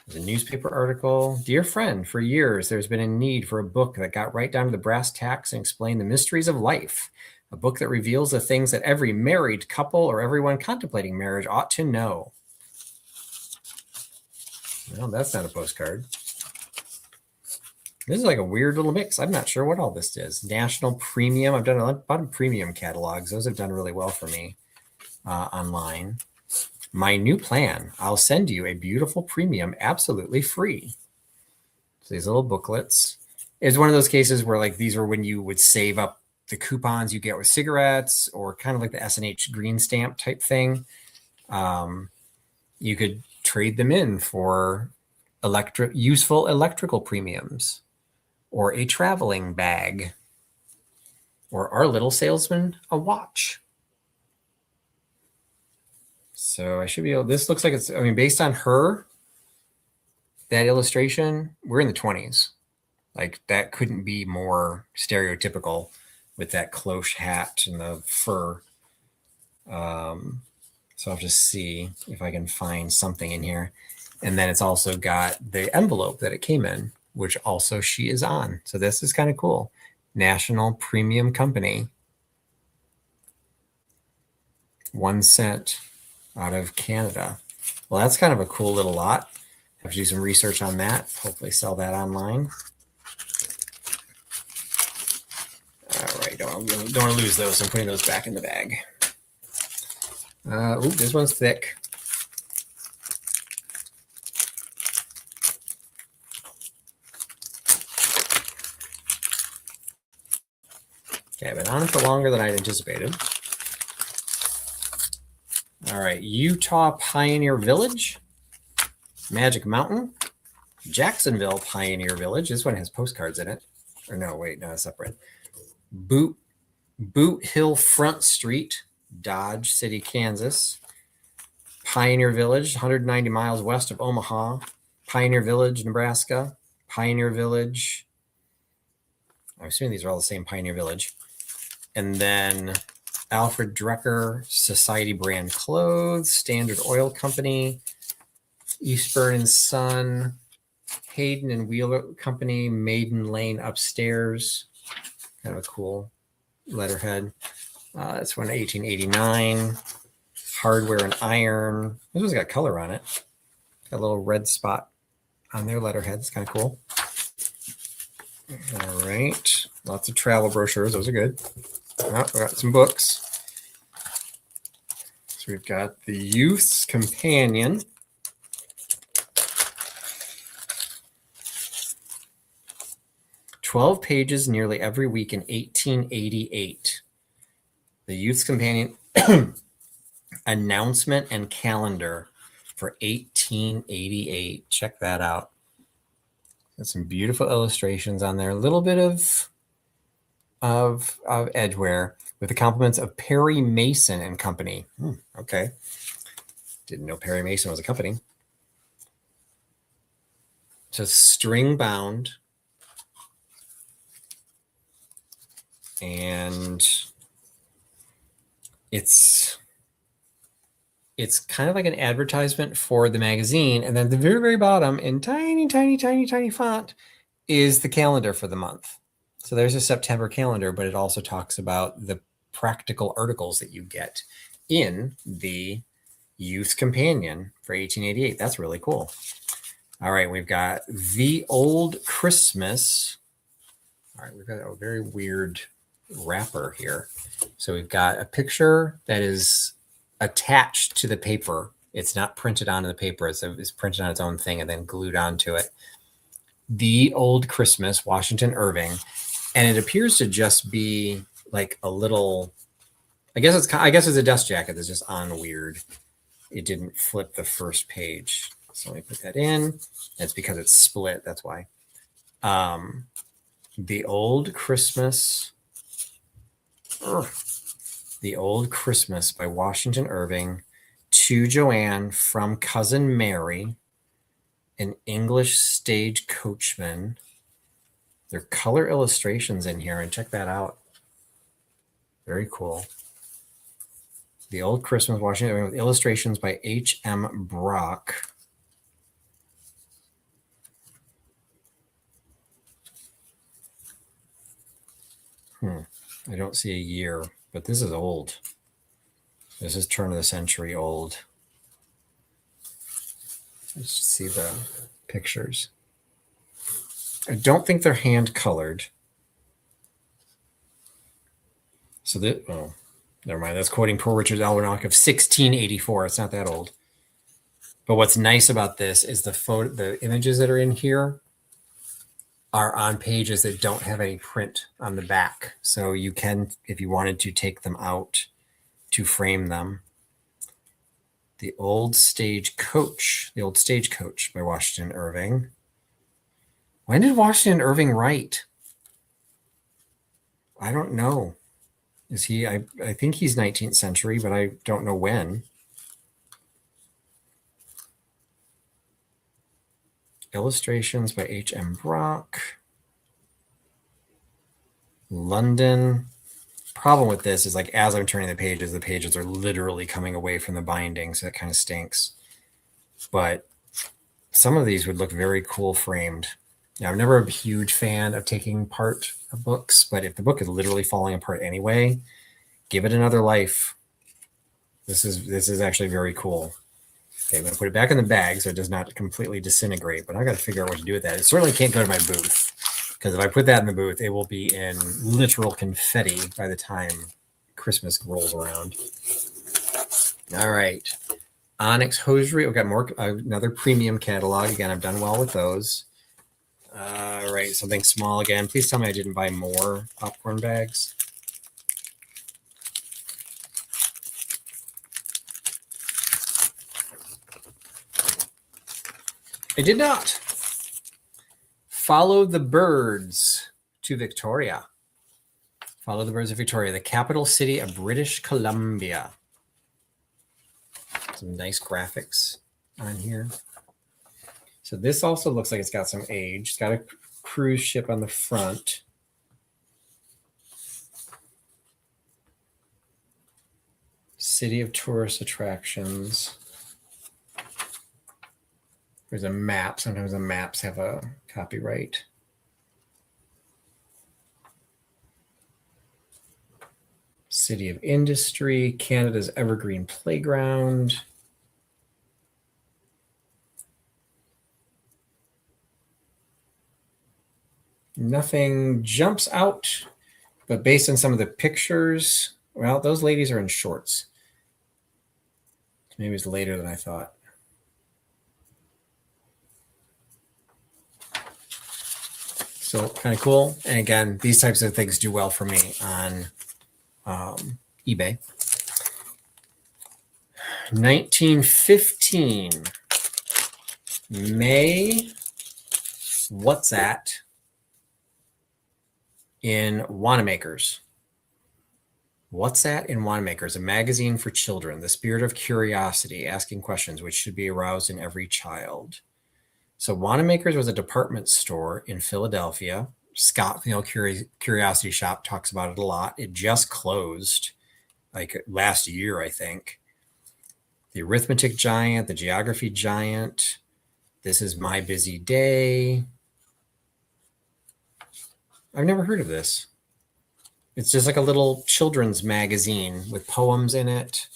There's a newspaper article. Dear friend, for years there's been a need for a book that got right down to the brass tacks and explained the mysteries of life. A book that reveals the things that every married couple or everyone contemplating marriage ought to know. Well, that's not a postcard. This is like a weird little mix. I'm not sure what all this is. National Premium. I've done a lot of premium catalogs. Those have done really well for me online. My new plan. I'll send you a beautiful premium absolutely free. So these little booklets. It's one of those cases where like these were when you would save up the coupons you get with cigarettes or kind of like the S&H green stamp type thing. You could trade them in for useful electrical premiums or a traveling bag. or Our Little Salesman a watch. So I should be able, this looks like it's, I mean, based on her, that illustration, we're in the 20s. Like that couldn't be more stereotypical with that cloche hat and the fur. So I'll just see if I can find something in here. And then it's also got the envelope that it came in, which also she is on. So this is kind of cool. National Premium Company. 1 cent out of Canada. Well, that's kind of a cool little lot. Have to do some research on that. Hopefully sell that online. All right, don't want to lose those. I'm putting those back in the bag. Ooh, this one's thick. Okay, I've been on it for longer than I'd anticipated. All right, Utah Pioneer Village, Magic Mountain, Jacksonville Pioneer Village. This one has postcards in it. Or no, wait, no, it's separate. Boot Hill Front Street, Dodge City, Kansas. Pioneer Village, 190 miles west of Omaha. Pioneer Village, Nebraska. Pioneer Village. I'm assuming these are all the same Pioneer Village. And then Alfred Drecker Society Brand Clothes, Standard Oil Company, Eastburn and Son, Hayden and Wheeler Company, Maiden Lane Upstairs. Kind of a cool letterhead. That's one 1889. Hardware and Iron. This one's got color on it. Got a little red spot on their letterhead. It's kind of cool. All right. Lots of travel brochures. Those are good. Oh, we got some books. So we've got the Youth's Companion. "12 pages nearly every week in 1888. The Youth's Companion announcement and calendar for 1888. Check that out. Got some beautiful illustrations on there. A little bit of edgeware with the compliments of Perry Mason and Company. Okay. Didn't know Perry Mason was a company. So string bound. And it's kind of like an advertisement for the magazine. And then at the very, very bottom in tiny, tiny, tiny, tiny font is the calendar for the month. So there's a September calendar, but it also talks about the practical articles that you get in the Youth's Companion for 1888. That's really cool. All right, we've got The Old Christmas. All right, we've got a very weird wrapper here. So we've got a picture that is attached to the paper. It's not printed onto the paper. It's printed on its own thing and then glued onto it. The Old Christmas, Washington Irving. And it appears to just be like a little, I guess it's a dust jacket that's just on weird. It didn't flip the first page. So let me put that in. It's because it's split. That's why. The Old Christmas. The Old Christmas by Washington Irving. To Joanne from Cousin Mary, an English stage coachman. There are color illustrations in here, and check that out. Very cool. The Old Christmas, Washington Irving, with illustrations by H.M. Brock. I don't see a year, but this is old. This is turn of the century old. Let's see the pictures. I don't think they're hand colored. So never mind. That's quoting Poor Richard's Almanac of 1684. It's not that old. But what's nice about this is the images that are in here are on pages that don't have any print on the back. So you can, if you wanted to, take them out to frame them. The Old Stagecoach by Washington Irving. When did Washington Irving write? I don't know. Is he? I think he's 19th century, but I don't know when. Illustrations by H.M. Brock. London. Problem with this is like as I'm turning the pages are literally coming away from the binding, so that kind of stinks. But some of these would look very cool framed. Now, I'm never a huge fan of taking part of books, but if the book is literally falling apart anyway, give it another life. This is actually very cool. Okay, I'm going to put it back in the bag so it does not completely disintegrate, but I got to figure out what to do with that. It certainly can't go to my booth, because if I put that in the booth, it will be in literal confetti by the time Christmas rolls around. All right. Onyx Hosiery. We've got more, another premium catalog. Again, I've done well with those. All right, something small again. Please tell me I didn't buy more popcorn bags. I did not. Follow the Birds to Victoria. Follow the Birds of Victoria, the capital city of British Columbia. Some nice graphics on here. So this also looks like it's got some age. It's got a cruise ship on the front. City of tourist attractions. There's a map. Sometimes the maps have a copyright. City of Industry, Canada's Evergreen Playground. Nothing jumps out, but based on some of the pictures, well, those ladies are in shorts. Maybe it's later than I thought. So kind of cool. And again, these types of things do well for me on eBay. 1915, May. What's That? In Wanamaker's. What's That in Wanamaker's? A magazine for children. The spirit of curiosity, asking questions which should be aroused in every child. So Wanamaker's was a department store in Philadelphia. Scott, Curiosity Shop talks about it a lot. It just closed like last year, I think. The Arithmetic Giant, the Geography Giant. This is My Busy Day. I've never heard of this. It's just like a little children's magazine with poems in it,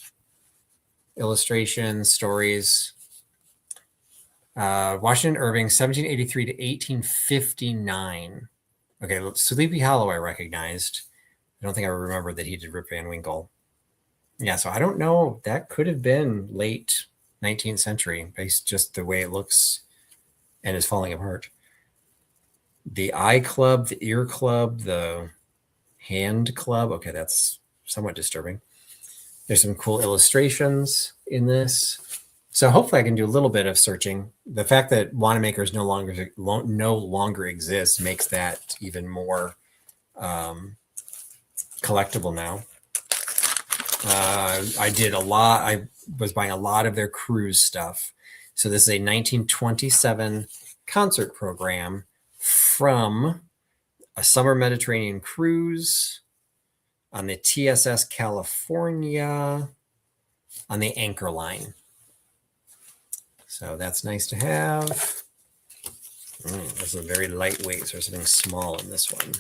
illustrations, stories. Washington Irving, 1783 to 1859. Okay, Sleepy Hollow I recognized. I don't think I remembered that he did Rip Van Winkle. Yeah, so I don't know. That could have been late 19th century, based just the way it looks and is falling apart. The Eye Club, the Ear Club, the Hand Club. Okay, that's somewhat disturbing. There's some cool illustrations in this. So hopefully I can do a little bit of searching. The fact that Wanamaker's no longer exists makes that even more collectible now. I did a lot. I was buying a lot of their cruise stuff. So this is a 1927 concert program from a summer Mediterranean cruise on the TSS California on the Anchor Line. So that's nice to have. This is very lightweight, so there's something small in this one.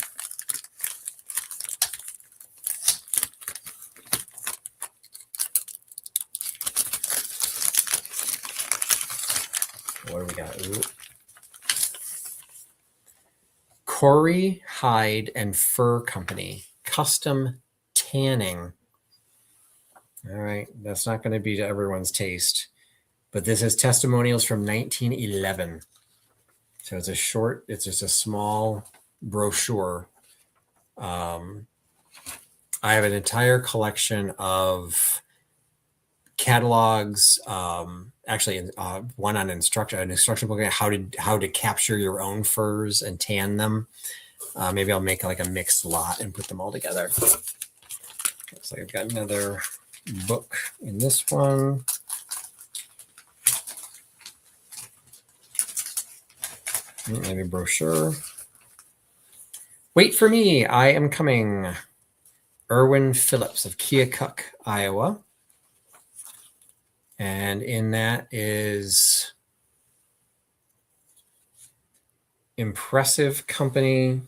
What do we got? Ooh. Corey Hide and Fur Company, custom tanning. All right, that's not going to be to everyone's taste, but this is testimonials from 1911. So it's just a small brochure. I have an entire collection of catalogs, actually one on an instruction book on how to capture your own furs and tan them. Maybe I'll make like a mixed lot and put them all together. So I've got another book in this one. Maybe a brochure. Wait for me, I am coming. Erwin Phillips of Keokuk, Iowa. And in that is impressive company.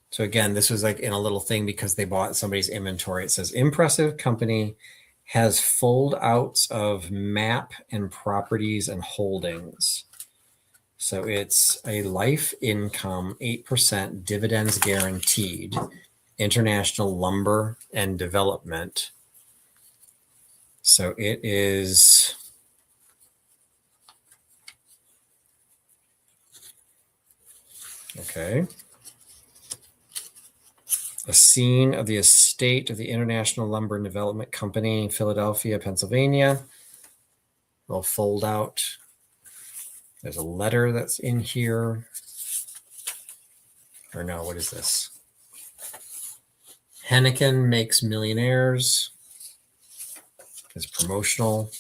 So again, this was like in a little thing because they bought somebody's inventory. It says impressive company has fold outs of map and properties and holdings. So it's a life income, 8% dividends guaranteed, international lumber and development. So it is okay. A scene of the estate of the International Lumber and Development Company, Philadelphia, Pennsylvania. They'll fold out. There's a letter that's in here. Or no, what is this? Henneken makes millionaires. It's promotional.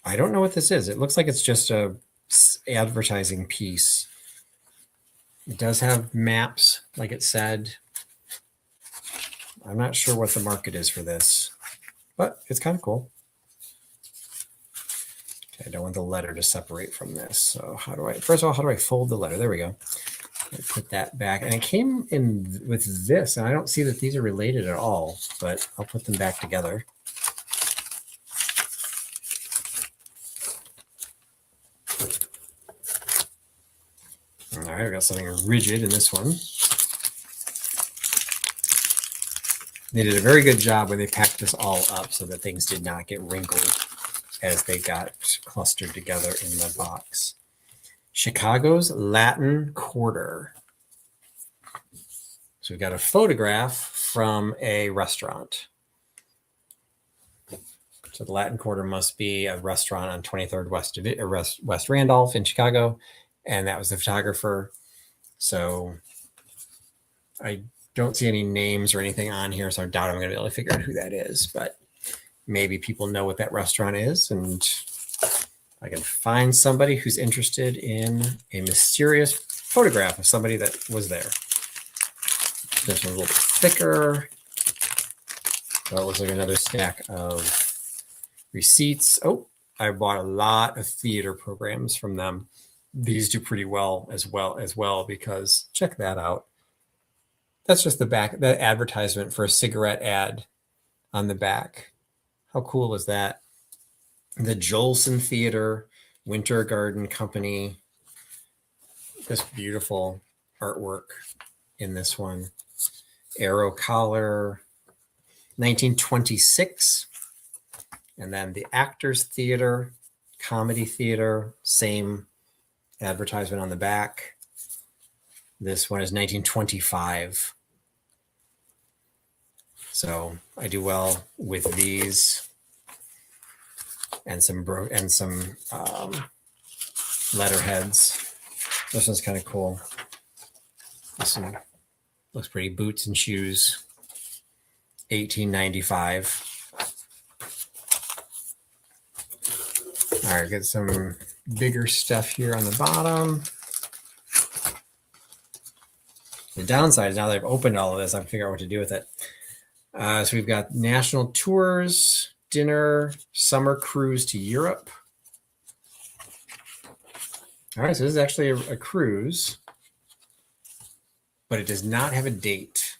I don't know what this is. It looks like it's just a advertising piece. It does have maps, like it said. I'm not sure what the market is for this, but it's kind of cool. Okay, I don't want the letter to separate from this. So first of all, how do I fold the letter? There we go. I put that back. And it came in with this, and I don't see that these are related at all, but I'll put them back together. All right, I've got something rigid in this one. They did a very good job when they packed this all up so that things did not get wrinkled as they got clustered together in the box. Chicago's Latin Quarter. So we've got a photograph from a restaurant. So the Latin Quarter must be a restaurant on 23rd West Randolph in Chicago. And that was the photographer. So I don't see any names or anything on here, so I doubt I'm going to be able to figure out who that is. But maybe people know what that restaurant is, and I can find somebody who's interested in a mysterious photograph of somebody that was there. This one's a little bit thicker. Well, it looks like another stack of receipts. Oh, I bought a lot of theater programs from them. These do pretty well as well because check that out. That's just the back, that advertisement for a cigarette ad on the back. How cool is that? The Jolson Theater, Winter Garden Company. This beautiful artwork in this one. Arrow collar, 1926. And then the Actors Theater, Comedy Theater, same advertisement on the back. This one is 1925. So I do well with these and some letterheads. This one's kind of cool. This one looks pretty. Boots and shoes, 1895. All right, get some bigger stuff here on the bottom. The downside is now that I've opened all of this, I can figure out what to do with it. So we've got national tours, dinner, summer cruise to Europe. All right, so this is actually a cruise, but it does not have a date.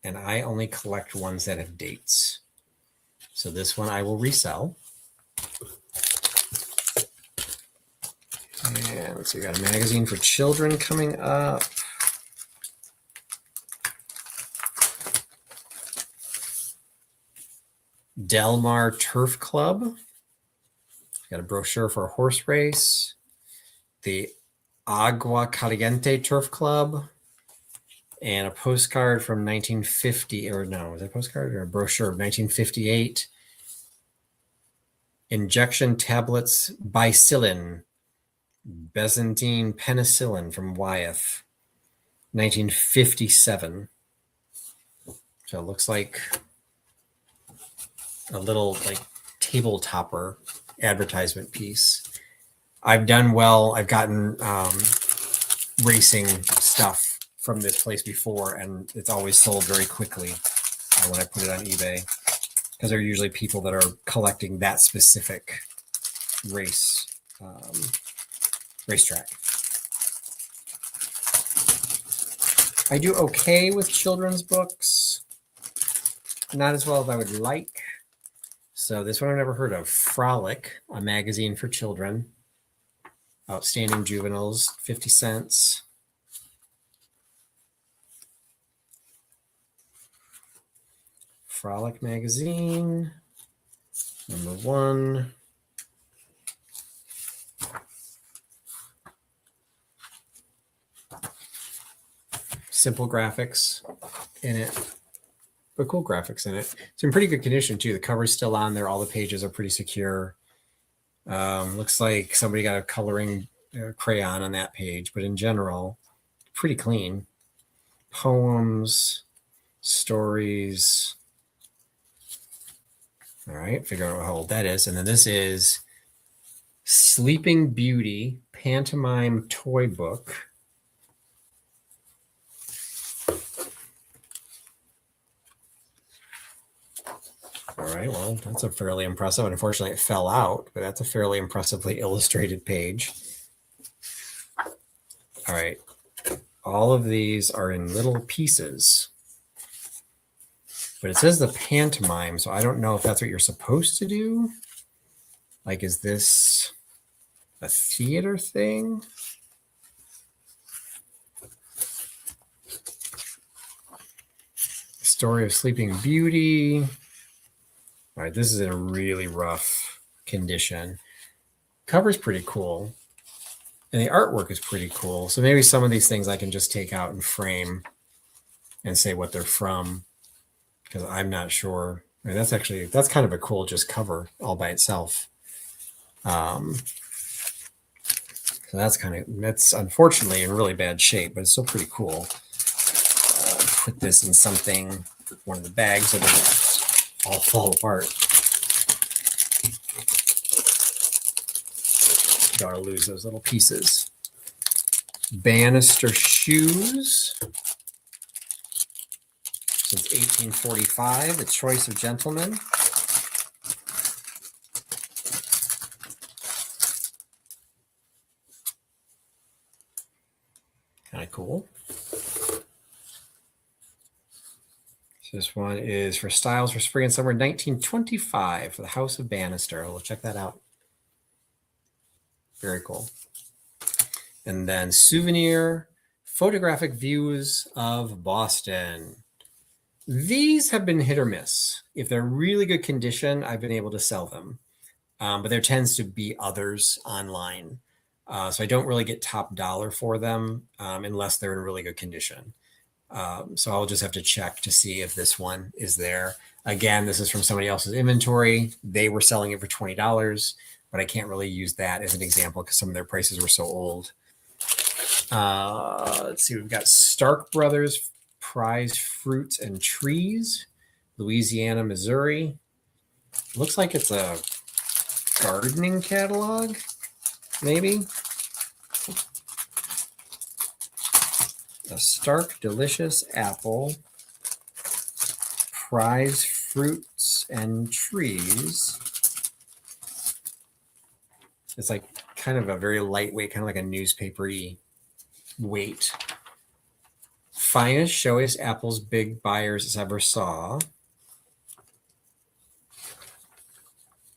And I only collect ones that have dates. So this one I will resell. And let's see, we got a magazine for children coming up. Del Mar Turf Club. Got a brochure for a horse race. The Agua Caliente Turf Club. And a postcard from 1950, or no, was it a postcard or a brochure of 1958 Injection tablets bicillin, Byzantine penicillin from Wyeth, 1957. So it looks like a little like table topper advertisement piece. I've done well. I've gotten racing stuff from this place before, and it's always sold very quickly when I put it on eBay, because they're usually people that are collecting that specific racetrack. I do okay with children's books, not as well as I would like. So this one I've never heard of. Frolic, a magazine for children. Outstanding Juveniles, 50 cents. Frolic magazine, number 1. Simple graphics in it, but cool graphics in it. It's in pretty good condition too. The cover's still on there. All the pages are pretty secure. Looks like somebody got a coloring crayon on that page, but in general, pretty clean. Poems, stories. All right, figure out how old that is. And then this is Sleeping Beauty Pantomime Toy Book. All right, well, that's a fairly impressive. Unfortunately, it fell out, but that's a fairly impressively illustrated page. All right, all of these are in little pieces, but it says the pantomime, so I don't know if that's what you're supposed to do. Like, is this a theater thing? Story of Sleeping Beauty. All right, this is in a really rough condition. Cover's pretty cool, and the artwork is pretty cool. So maybe some of these things I can just take out and frame and say what they're from, because I'm not sure. I mean, that's kind of a cool just cover all by itself. So that's unfortunately in really bad shape, but it's still pretty cool. Put this in something, one of the bags, so it doesn't all fall apart. Don't want to lose those little pieces. Bannister shoes. Since 1845, The Choice of Gentlemen. Kind of cool. This one is for Styles for Spring and Summer 1925 for the House of Bannister. We'll check that out. Very cool. And then Souvenir Photographic Views of Boston. These have been hit or miss. If they're really good condition, I've been able to sell them. But there tends to be others online. So I don't really get top dollar for them unless they're in really good condition. So I'll just have to check to see if this one is there. Again, this is from somebody else's inventory. They were selling it for $20, but I can't really use that as an example because some of their prices were so old. Let's see, we've got Stark Brothers Prize Fruits and Trees, Louisiana, Missouri. Looks like it's a gardening catalog, maybe. A Stark Delicious Apple, Prize Fruits and Trees. It's like kind of a very lightweight, kind of like a newspaper-y weight. Finest, showiest apples big buyers ever saw.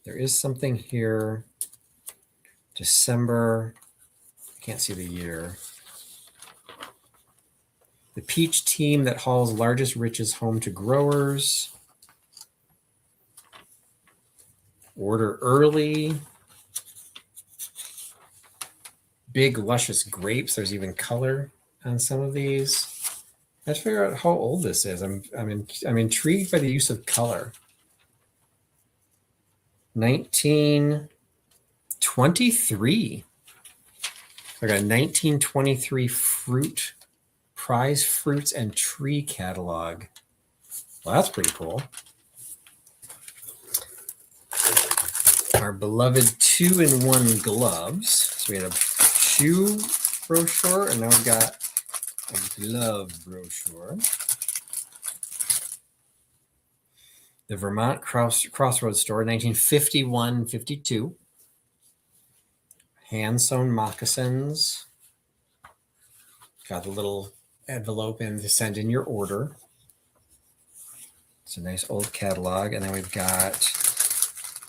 There is something here. December. I can't see the year. The peach team that hauls largest riches home to growers. Order early. Big luscious grapes. There's even color on some of these. I have to figure out how old this is. I'm intrigued by the use of color. 1923. I got a 1923 fruit, prize fruits and tree catalog. Well, that's pretty cool. Our beloved 2-in-1 gloves. So we had a shoe brochure, and now we've got a glove brochure. The Vermont Crossroads Store, 1951-52. Hand-sewn moccasins. Got the little envelope in to send in your order. It's a nice old catalog. And then we've got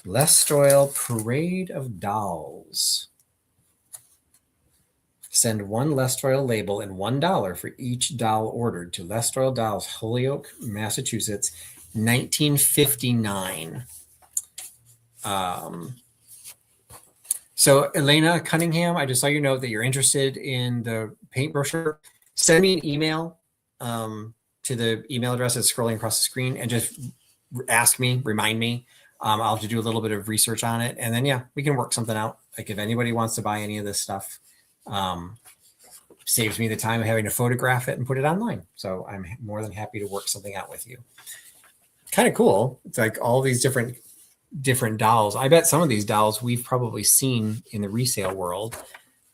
Lestoil Parade of Dolls. Send one Lestoil label and $1 for each doll ordered to Lestoil Dolls, Holyoke, Massachusetts, 1959. So Elena Cunningham, I just saw you note that you're interested in the paint brochure. Send me an email to the email address that's scrolling across the screen and just ask me, remind me. I'll have to do a little bit of research on it. And then, yeah, we can work something out. Like if anybody wants to buy any of this stuff, saves me the time of having to photograph it and put it online. So I'm more than happy to work something out with you. Kind of cool. It's like all these different dolls. I bet some of these dolls we've probably seen in the resale world.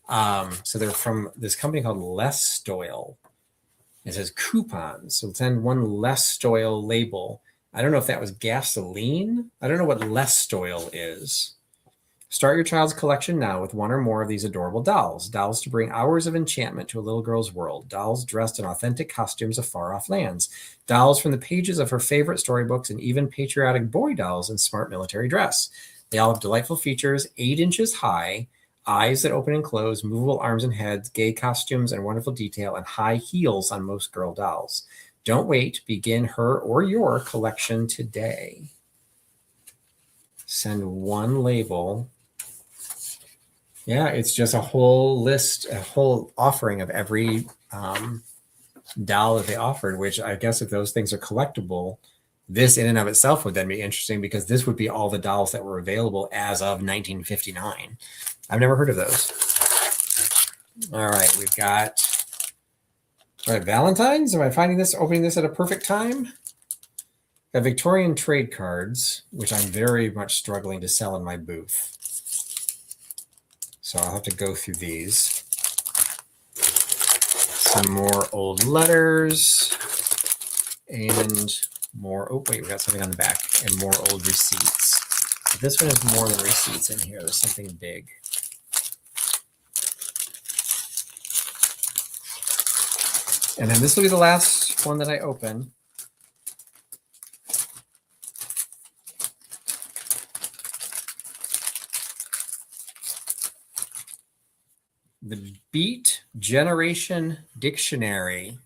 So they're from this company called Lestoil. It says coupons. So send one Lestoil label. I don't know if that was gasoline. I don't know what Lestoil is. Start your child's collection now with one or more of these adorable dolls. Dolls to bring hours of enchantment to a little girl's world. Dolls dressed in authentic costumes of far-off lands. Dolls from the pages of her favorite storybooks, and even patriotic boy dolls in smart military dress. They all have delightful features, 8 inches high, eyes that open and close, movable arms and heads, gay costumes and wonderful detail, and high heels on most girl dolls. Don't wait. Begin her or your collection today. Send one label. Yeah, it's just a whole list, a whole offering of every doll that they offered, which I guess if those things are collectible, this in and of itself would then be interesting because this would be all the dolls that were available as of 1959. I've never heard of those. All right, we've got Valentine's. Am I opening this at a perfect time? Got Victorian trade cards, which I'm very much struggling to sell in my booth. So I'll have to go through these. Some more old letters and more. Oh, wait, we got something on the back and more old receipts. But this one has more than receipts in here. There's something big. And then this will be the last one that I open. The Beat Generation Dictionary.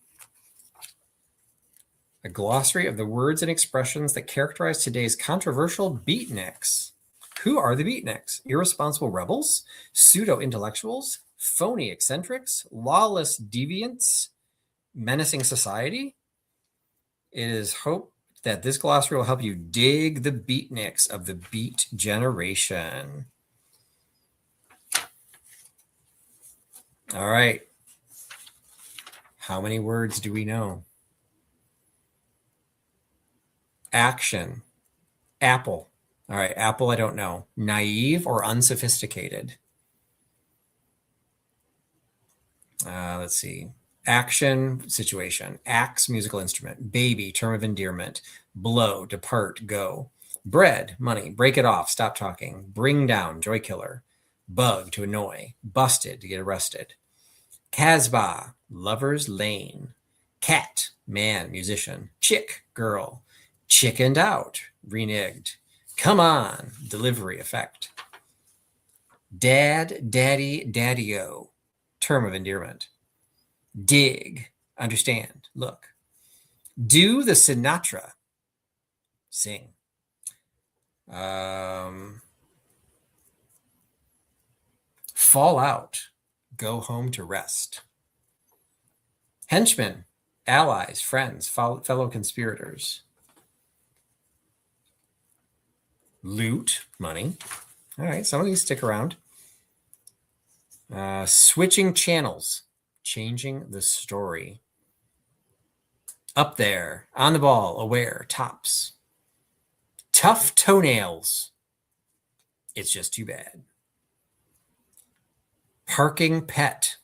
A glossary of the words and expressions that characterize today's controversial beatniks. Who are the beatniks? Irresponsible rebels, pseudo-intellectuals, phony eccentrics, lawless deviants, menacing society? It is hoped that this glossary will help you dig the beatniks of the Beat Generation. All right. How many words do we know? Action. Apple. All right. Apple, I don't know. Naive or unsophisticated? Let's see. Action, situation. Axe, musical instrument. Baby, term of endearment. Blow, depart, go. Bread, money. Break it off, stop talking. Bring down, joy killer. Bug, to annoy. Busted, to get arrested. Casbah, lover's lane. Cat, man, musician. Chick, girl. Chickened out, reneged. Come on, delivery, effect. Dad, daddy, daddy-o, term of endearment. Dig, understand, look. Do the Sinatra, sing. Fall out, go home to rest. Henchmen, allies, friends, fellow conspirators. Loot, money. All right, some of these stick around. Switching channels, changing the story. Up there, on the ball, aware, tops. Tough toenails. It's just too bad. Parking pet.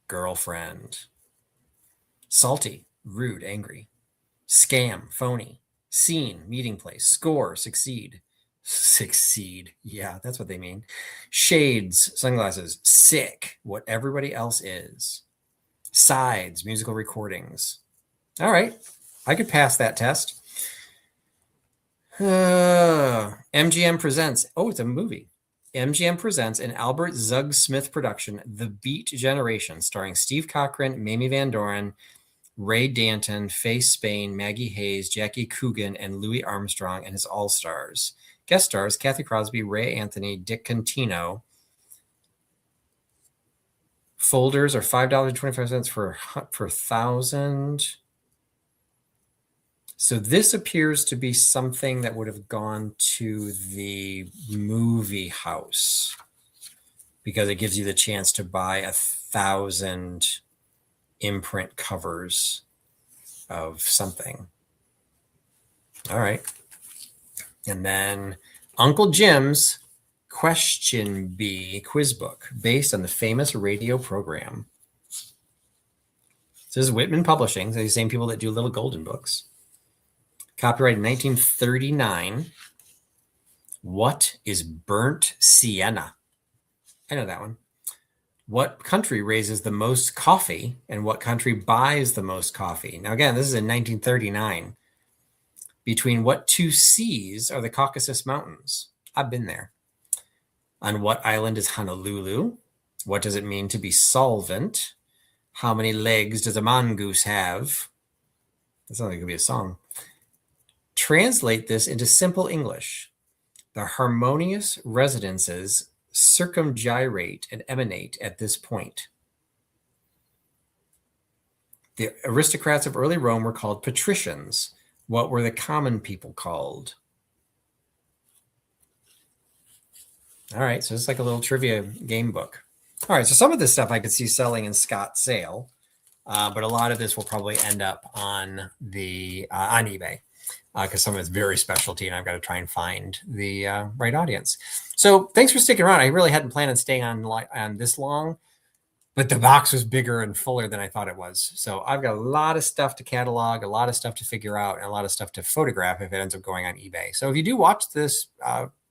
Girlfriend. Salty, rude, angry. Scam, phony. Scene, meeting place. Score, succeed. Succeed. Yeah, that's what they mean. Shades, sunglasses. Sick, what everybody else is. Sides, musical recordings. All right, I could pass that test. MGM presents. Oh, it's a movie. MGM presents an Albert Zug Smith production, The Beat Generation, starring Steve Cochran, Mamie Van Doren, Ray Danton, Faye Spain, Maggie Hayes, Jackie Coogan, and Louis Armstrong and his all-stars. Guest stars Kathy Crosby, Ray Anthony, Dick Contino. Folders are $5.25 for 1,000. So this appears to be something that would have gone to the movie house because it gives you the chance to buy 1,000 imprint covers of something. All right. And then Uncle Jim's Question Bee quiz book based on the famous radio program. This is Whitman Publishing, the same people that do Little Golden Books. Copyrighted 1939. What is burnt sienna? I know that one. What country raises the most coffee and what country buys the most coffee? Now, again, this is in 1939. Between what two seas are the Caucasus Mountains? I've been there. On what island is Honolulu? What does it mean to be solvent? How many legs does a mongoose have? That sounds like it could be a song. Translate this into simple English. The harmonious resonances circumgyrate and emanate at this point. The aristocrats of early Rome were called patricians. What were the common people called? All right, so it's like a little trivia game book. All right, so some of this stuff I could see selling in Scott's sale, but a lot of this will probably end up on the on eBay because some of it's very specialty, and I've got to try and find the right audience. So thanks for sticking around. I really hadn't planned on staying on this long, but the box was bigger and fuller than I thought it was. So I've got a lot of stuff to catalog, a lot of stuff to figure out, and a lot of stuff to photograph if it ends up going on eBay. So if you do watch this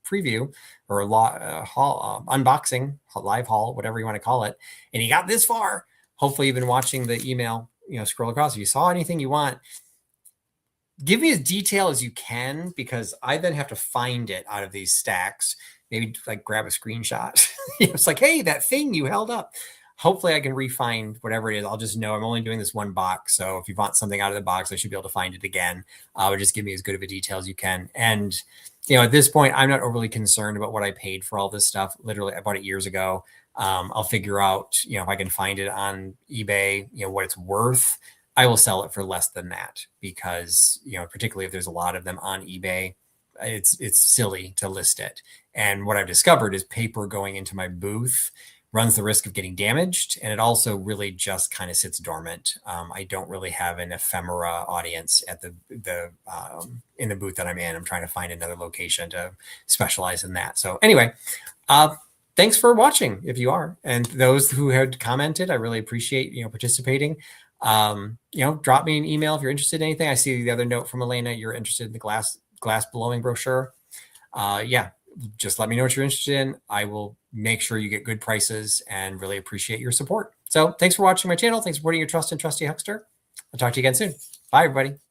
preview or unboxing, live haul, whatever you want to call it, and you got this far, hopefully you've been watching the email, scroll across. If you saw anything you want, give me as detail as you can, because I then have to find it out of these stacks. Maybe like grab a screenshot. It's like, hey, that thing you held up. Hopefully I can refine whatever it is. I'll just know I'm only doing this one box. So if you want something out of the box, I should be able to find it again. But just give me as good of a detail as you can. And, at this point, I'm not overly concerned about what I paid for all this stuff. Literally, I bought it years ago. I'll figure out, if I can find it on eBay, what it's worth. I will sell it for less than that because, particularly if there's a lot of them on eBay, it's silly to list it. And what I've discovered is paper going into my booth runs the risk of getting damaged. And it also really just kind of sits dormant. I don't really have an ephemera audience at the in the booth that I'm in. I'm trying to find another location to specialize in that. So anyway, thanks for watching if you are. And those who had commented, I really appreciate, participating. Drop me an email if you're interested in anything. I see the other note from Elena, you're interested in the glass blowing brochure. Just let me know what you're interested in. I will make sure you get good prices and really appreciate your support. So thanks for watching my channel. Thanks for putting your trust in Trusty Huckster. I'll talk to you again soon. Bye, everybody.